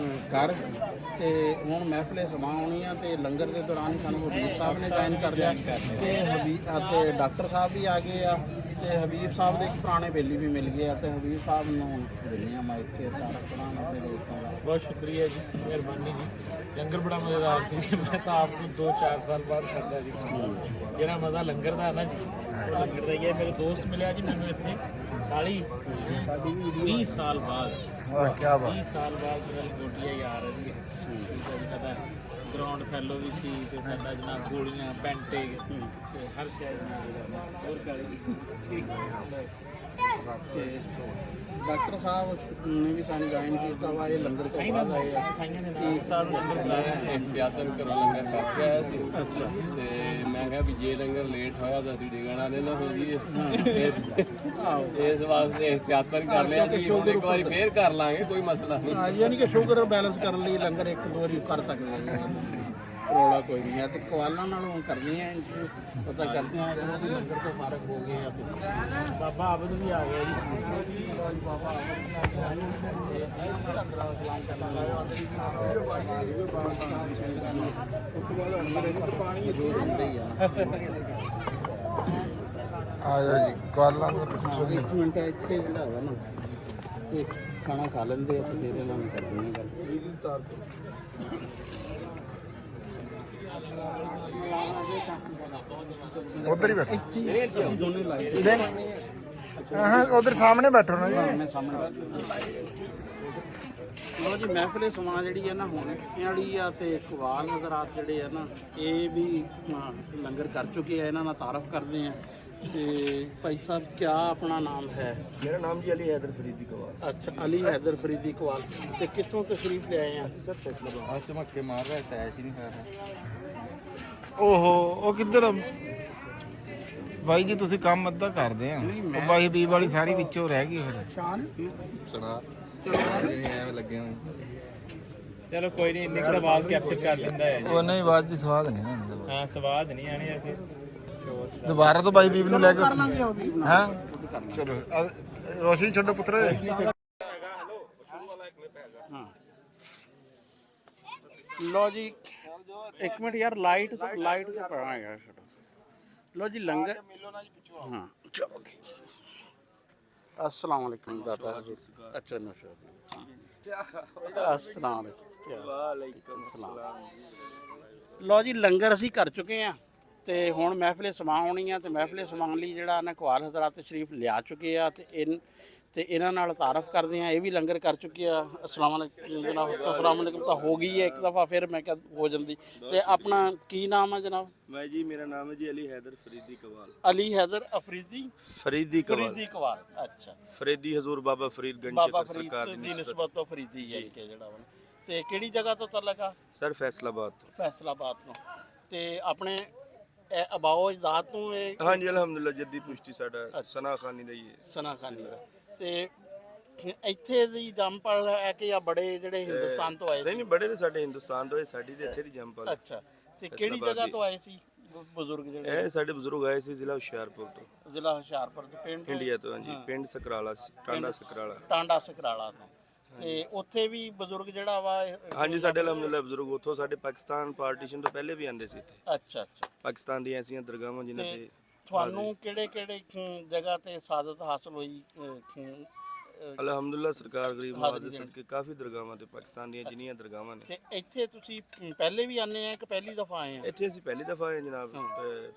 ਕਰ ਤੇ ਹੁਣ ਮਹਿਫਲੇ ਸਮਾ ਆਉਣੀ ਆ ਤੇ ਲੰਗਰ ਦੇ ਦੌਰਾਨ ਹੀ ਸਾਨੂੰ ਹਬੀਬ ਸਾਹਿਬ ਨੇ ਜੁਆਇਨ ਕਰ ਲਿਆ ਤੇ ਤੇ ਡਾਕਟਰ ਸਾਹਿਬ ਵੀ ਆ ਗਏ ਆ ਤੇ ਹਬੀਬ ਸਾਹਿਬ ਦੇ ਇੱਕ ਪੁਰਾਣੇ ਬੇਲੀ ਵੀ ਮਿਲ ਗਏ ਆ ਤੇ ਹਬੀਬ ਸਾਹਿਬ ਨੂੰ ਦਿੰਦੇ ਆ ਮਾਈਕ ਤੇ ਸਾਰਾ ਪੁਰਾਣਾ ਤੇ ਦੋਸਤਾਂ ਦਾ ਬਹੁਤ ਸ਼ੁਕਰੀਆ ਜੀ, ਮਿਹਰਬਾਨੀ ਜੀ। ਲੰਗਰ ਬੜਾ ਮਜ਼ੇਦਾਰ ਸੀ। ਮੈਂ ਤਾਂ ਆਪ ਨੂੰ 2-4 ਸਾਲ ਬਾਅਦ ਖਾਧਾ ਜੀ। ਜਿਹੜਾ ਮਜ਼ਾ ਲੰਗਰ ਦਾ ਨਾ ਜੀ, ਉਹ ਲੰਗਰ ਦਾ ਹੀ ਹੈ। ਮੇਰੇ ਦੋਸਤ ਮਿਲਿਆ ਜੀ ਮੈਨੂੰ ਇੱਥੇ ਕਾਲੀ 20 ਸਾਲ ਬਾਅਦ। ਵਾਹ ਕੀ ਬਾਤ 20 ਸਾਲ ਬਾਅਦ ਮੇਰਾ ਲੰਗੋਟੀਆ ਯਾਰ ਹੈ ਜੀ। ਸਾਡਾ ਗਰਾਊਂਡ ਫੈਲੋ ਵੀ ਸੀ ਤੇ ਸਾਡਾ ਜਨਾਬ ਗੋਲੀਆਂ ਪੈਂਟੇ ਤੇ ਹਰ ਸ਼ਾਇਦ ਨਾਲ ਹੋਰ ਕਾਲੀ ਠੀਕ ਤੇ ਡਾਕਟਰ ਸਾਹਿਬ ਨੇ ਵੀ ਸਾਨੂੰ ਜੁਆਇਨ ਕੀਤਾ ਵਾ ਇਹ ਲੰਗਰ ਤੋਂ ਬਾਅਦ ਆਏ ਆ ਸਾਈਆਂ ਦੇ ਨਾਲ ਸਾਹਿਬ ਲੰਗਰ ਬੁਲਾਇਆ ਇਖਤਿਆਤਨ ਘਰੋਂ ਲੰਗਰ ਛਕ ਕੇ ਆਇਆ ਸੀ। ਅੱਛਾ ਤੇ ਮੈਂ ਕਿਹਾ ਵੀ ਜੇ ਲੰਗਰ ਲੇਟ ਹੋਇਆ ਤਾਂ ਅਸੀਂ ਡਿਗਣਾ ਦੇ ਨਾ ਹੋ ਜੀ ਇਸ ਵਾਸਤੇ ਇਖਤਿਆਤਨ ਕਰ ਲਿਆ ਸੀ। ਹੁਣ ਇੱਕ ਵਾਰੀ ਫੇਰ ਕਰ ਲਾਂਗੇ, ਕੋਈ ਮਸਲਾ ਨਹੀਂ। ਹਾਂ ਯਾਨੀ ਕਿ ਸ਼ੂਗਰ ਬੈਲੈਂਸ ਕਰਨ ਲਈ ਲੰਗਰ ਇੱਕ ਦੋ ਵਾਰੀ ਕਰ ਸਕਦੇ ਆ ਰੋਲਾ ਕੋਈ ਨਹੀਂ ਹੈ ਤੇ ਕਵਾਲਾਂ ਨਾਲੋਂ ਕਰਦੇ ਆ ਪਤਾ ਕਰਦੇ ਆ ਜਦੋਂ ਦੇ ਲੰਗਰ ਤੋਂ ਫਾਰਗ ਹੋ ਗਏ ਆ ਤੇ ਬਾਬਾ ਆਬਦ ਵੀ ਆ ਗਿਆ ਜੀ। ਬਾਬਾ ਆ ਜਾਓ ਜੀ ਕਵਾਲਾਂ ਨੂੰ ਇੱਕ ਮਿੰਟ ਇੱਥੇ ਜਿਹੜਾ ਹੈਗਾ ਨਾ ਇਹ ਖਾਣਾ ਖਾ ਲੈਂਦੇ ਆ ਤੇ ਫਿਰ ਇਹਨਾਂ ਨੂੰ ਕਰਦੇ ਨੇ ਗੱਲ ਉਧਰ ਹੀ ਬੈਠੋ ਇੱਥੇ ਅਸੀਂ ਦੋਨੇ ਲਾਏ ਹਾਂ ਉਧਰ ਸਾਹਮਣੇ ਬੈਠੋ ਨਾ ਜੀ ਮੈਂ ਸਾਹਮਣੇ ਲੋ ਜੀ ਮਹਿਫਲੇ ਸਮਾਂ ਜਿਹੜੀ ਹੈ ਨਾ ਹੁਣ ਵਾਲੀ ਆ ਤੇ ਕਵਾਲ ਹਜ਼ਰਾਤ ਜਿਹੜੇ ਆ ਨਾ ਇਹ ਵੀ ਲੰਗਰ ਕਰ ਚੁੱਕੇ ਆ। ਇਹਨਾਂ ਨਾਲ ਤਾਰਫ ਕਰਦੇ ਆ ਤੇ ਭਾਈ ਸਾਹਿਬ ਕਿਆ ਆਪਣਾ ਨਾਮ ਹੈ? मेरा नाम जी अली हैदर फरीदी कवाल। ਅੱਛਾ ਅਲੀ ਹੈਦਰ ਫਰੀਦੀ ਕਵਾਲ ਤੇ ਕਿੱਥੋਂ ਤਸ਼ਰੀਫ ਲਿਆਏ ਆ? सर फैसलाबाद। ਆ ਚਮੱਕੇ ਮਾਰ ਰਿਹਾ ਤੈਸ਼ ਹੀ ਨਹੀਂ ਹੋਇਆ। ਓਹੋ ਉਹ ਕਿੱਧਰ ਬਾਈ ਜੀ ਤੁਸੀਂ ਕੰਮ ਅੱਧਾ ਕਰਦੇ ਆ ਉਹ ਬਾਈ ਹਬੀਬ ਵਾਲੀ ਸਾਰੀ ਵਿੱਚੋਂ ਰਹਿ ਗਈ ਫਿਰ ਸ਼ਾਨ ਸੁਣਾ ਐਵੇਂ ਲੱਗੇ ਹੋਏ। ਚਲੋ ਕੋਈ ਨਹੀਂ, ਇੰਨੀ ਕੁ ਆਵਾਜ਼ ਕੈਪਚਰ ਕਰ ਲੈਂਦਾ ਹੈ ਜੀ। ਉਹ ਨਹੀਂ ਆਵਾਜ਼ ਦੀ ਸਵਾਦ ਨਹੀਂ ਨਾ ਆਉਂਦਾ। ਹਾਂ ਸਵਾਦ ਨਹੀਂ ਆਣੀ ਅਸੀਂ ਦੁਬਾਰਾ ਤੋਂ ਬਾਈ ਹਬੀਬ ਨੂੰ ਲੈ ਕੇ ਕਰ ਲਾਂਗੇ ਹਬੀਬ ਨਾਲ ਹਾਂ ਚਲੋ ਰੋਸ਼ਨੀ ਛੱਡੋ ਪੁੱਤਰ ਲੋ ਜੀ ਇੱਕ ਮਿੰਟ ਯਾਰ ਲਾਈਟ ਤੇ ਪੜਾ ਯਾਰ ਲੋ ਜੀ ਲੰਗਰ ਹਾਂ ਚਲੋ ਠੀਕ। अस्सलाम वालेकुम दादा अच्छा नशा अस्सलाम वालेकुम ਲੋ ਜੀ ਲੰਗਰ ਅਸੀਂ ਕਰ ਚੁੱਕੇ ਆ ਤੇ ਹੁਣ ਮਹਿਫਲੇ ਸਮਾ ਹੋਣੀ ਆ ਤੇ ਮਹਿਫਲੇ ਸਮਾਉਣ ਲਈ ਜਿਹੜਾ ਨਾ ਕਵਾਲ ਹਜ਼ਰਾਤ ਤਸ਼ਰੀਫ ਲਿਆ ਚੁੱਕੇ ਆ ਤੇ ਇਹਨਾਂ ਨਾਲ ਤਾਰਫ ਕਰਦੇ ਆ। ਇਹ ਵੀ ਲੰਗਰ ਕਰ ਚੁੱਕੇ ਆ। अस्सलाम वालेकुम जनाब। अस्सलाम वालेकुम ਤਾਂ ਹੋ ਗਈ ਹੈ ਇੱਕ ਦਫਾ, ਫਿਰ ਮੈਂ ਕਿਹਾ ਹੋ ਜਾਂਦੀ। ਤੇ ਆਪਣਾ ਕੀ ਨਾਮ ਹੈ ਜਨਾਬ? मैं जी मेरा नाम है जी अली हैदर फरीदी कवाल। ਅਲੀ ਹੈਦਰ ਅਫਰੀਦੀ फरीदी कवाल। ਫਰੀਦੀ ਕਵਾਲ ਅੱਛਾ फरीदी हजूर बाबा फरीदगंज ਬਾਬਾ शक्कर ਫਰੀਦ सरकार ਦੀ ਨਿਸਬਤ ਤੋਂ ਫਰੀਦੀ ਹੈ ਕਿ ਜਿਹੜਾ ਵਾ। ਤੇ ਕਿਹੜੀ ਜਗ੍ਹਾ ਤੋਂ ਤਲਕ ਆ? सर फैसलाबाद। ਫੈਸਲਾਬਾਦ ਤੋਂ। ਤੇ ਆਪਣੇ ਅਬਾਓ ਅਜਦਾਦ ਤੋਂ ਇਹ हाँ जी अलहमदुलिल्लाह जद्दी पुश्ती साडा सना खानी दा ही है। ਸਨਾ ਖਾਨੀ ਦਾ। ਤੇ ਇੱਥੇ ਦੀ ਜੰਮਪਲ ਹੈ ਕਿ ਆ ਬੜੇ ਜਿਹੜੇ ਹਿੰਦੁਸਤਾਨ ਤੋਂ ਆਏ नहीं ਸੀ? नहीं बड़े ने साडे हिंदुस्तान तो साडी ते इत्थे दी जंपल। ਅੱਛਾ ਤੇ ਕਿਹੜੀ ਜਗ੍ਹਾ ਤੋਂ ਆਏ ਸੀ ਬਜ਼ੁਰਗ ਜਿਹੜੇ? ਇਹ ਸਾਡੇ ਬਜ਼ੁਰਗ ਆਏ ਸੀ ਜ਼ਿਲ੍ਹਾ ਹੁਸ਼ਿਆਰਪੁਰ ਤੋਂ, ਜ਼ਿਲ੍ਹਾ ਹੁਸ਼ਿਆਰਪੁਰ ਤੋਂ ਪਿੰਡ ਇੰਡੀਆ ਤੋਂ। ਹਾਂਜੀ ਪਿੰਡ ਸਕਰਾਲਾ ਟਾਂਡਾ ਸਕਰਾਲਾ। ਟਾਂਡਾ ਸਕਰਾਲਾ ਤੋਂ। ਤੇ ਉੱਥੇ ਵੀ ਬਜ਼ੁਰਗ ਜਿਹੜਾ ਵਾ ਹਾਂਜੀ ਸਾਡੇ ਅਲਹਮਦੁਲਿल्लाह ਬਜ਼ੁਰਗ ਉੱਥੋਂ ਸਾਡੇ ਪਾਕਿਸਤਾਨ ਪਾਰਟੀਸ਼ਨ ਤੋਂ ਪਹਿਲੇ ਵੀ ਆਉਂਦੇ ਸੀ ਇੱਥੇ। ਅੱਛਾ ਅੱਛਾ। ਪਾਕਿਸਤਾਨ ਦੀਆਂ ਐਸੀਆਂ ਦਰਗਾਹਾਂ ਜਿਨ੍ਹਾਂ ਤੇ ਤੇ ਤੁਹਾਨੂੰ ਕਿਹੜੇ ਕਿਹੜੇ ਜਗ੍ਹਾ ਤੇ ਸਾਦਤ ਹਾਸਲ ਹੋਈ? ਅਲਹਮਦੁਲਿल्लाह ਸਰਕਾਰ ਗਰੀਬ ਨਵਾਜ਼ ਦੇ ਸਦਕੇ ਕਾਫੀ ਦਰਗਾਹਾਂ ਤੇ ਪਾਕਿਸਤਾਨ ਦੀਆਂ ਜਿੰਨੀਆਂ ਦਰਗਾਹਾਂ ਨੇ। ਤੇ ਇੱਥੇ ਤੁਸੀਂ ਪਹਿਲੇ ਵੀ ਆਨੇ ਆ ਕਿ ਪਹਿਲੀ ਦਫਾ ਆਏ ਆ? ਇੱਥੇ ਅਸੀਂ ਪਹਿਲੀ ਦਫਾ ਆਏ ਜਨਾਬ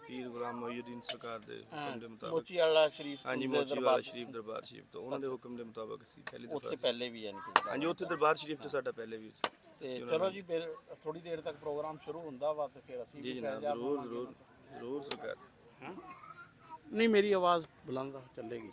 ਪੀਰ ਗੁਲਾਮ ਮੋਹੀਉਦੀਨ ਸਰਕਾਰ ਦੇ ਹੁਕਮ ਦੇ ਮੁਤਾਬਕ। ਮੋਚੀ ਵਾਲਾ ਸ਼ਰੀਫ ਹਾਂਜੀ ਦੇ ਮੋਚੀ ਵਾਲਾ ਦਰਬਾਰ ਸ਼ਰੀਫ ਦਰਬਾਰ ਸ਼ਰੀਫ ਤੋਂ ਉਹਨਾਂ ਦੇ ਹੁਕਮ ਦੇ ਮੁਤਾਬਕ ਅਸੀਂ ਪਹਿਲੀ ਉੱਥੇ ਦਫਾ। ਪਹਿਲੇ ਵੀ ਯਾਨੀ ਕਿ ਹਾਂਜੀ ਉੱਥੇ ਦਰਬਾਰ ਸ਼ਰੀਫ ਤੋਂ ਸਾਡਾ ਪਹਿਲੇ ਵੀ ਸੀ। ਤੇ ਚਲੋ ਜੀ ਫਿਰ ਥੋੜੀ ਦੇਰ ਤੱਕ ਪ੍ਰੋਗਰਾਮ ਸ਼ੁਰੂ ਹੁੰਦਾ ਵਾ ਤੇ ਫਿਰ ਅਸੀਂ ਜੀ ਵੀ ਜਨਾਬ ਫੈਜ਼ਾਬ ਜ਼ਰੂਰ ਹੋਵਾਂਗੇ। ਜ਼ਰੂਰ ਜ਼ਰੂਰ ਸਰਕਾਰ। ਨਹੀਂ ਮੇਰੀ ਆਵਾਜ਼ ਬੁਲੰਦ ਆ, ਚੱਲੇਗੀ।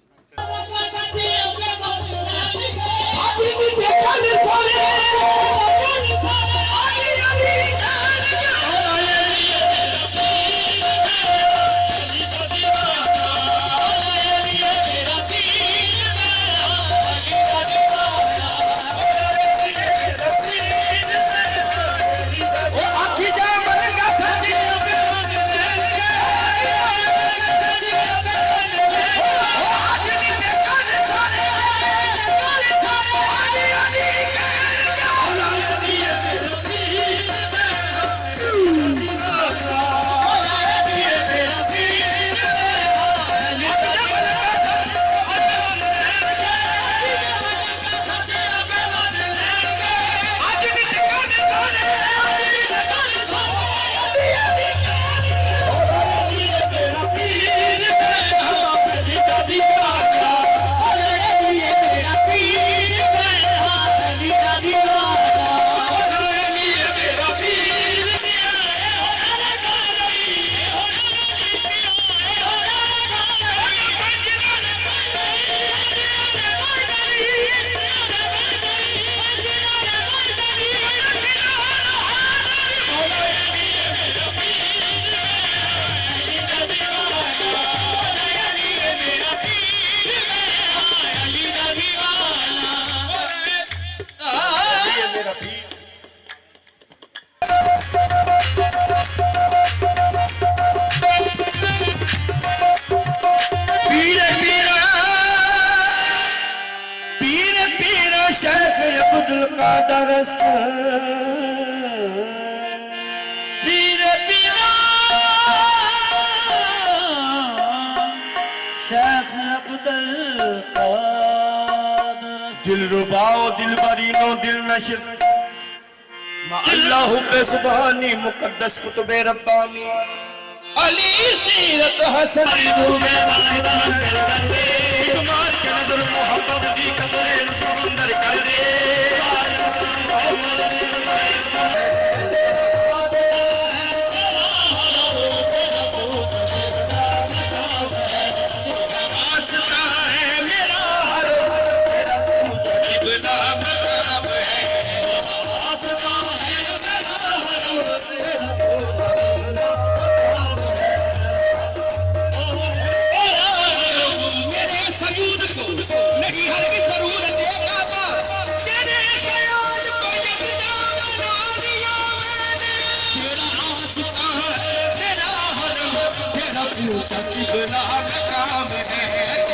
तेरा पीर पीर पीरा पीर पीरा शेख अब्दुल कादर पीर पीरा शेख अब्दुल कादर दिल रुबाओ दिल बरीनो दिल नशिर अल्लाह पे सुभानी मुकद्दस कुतुबे रब्बानी अली सीरत हसन दूबे वाहिदा कर दे कुमार के नजर मोहब्बत की कदरे समंदर कर दे वास्ता है मेरा हर इब्दा मकरब है वास्ता है मेरे सजूद को नहीं हर की जरूरत है काबा तेरे ख्याल को यकदा बना दिया मैंने तेरा आशिका है तेरा हर तेरा पूछा किबला मकाम है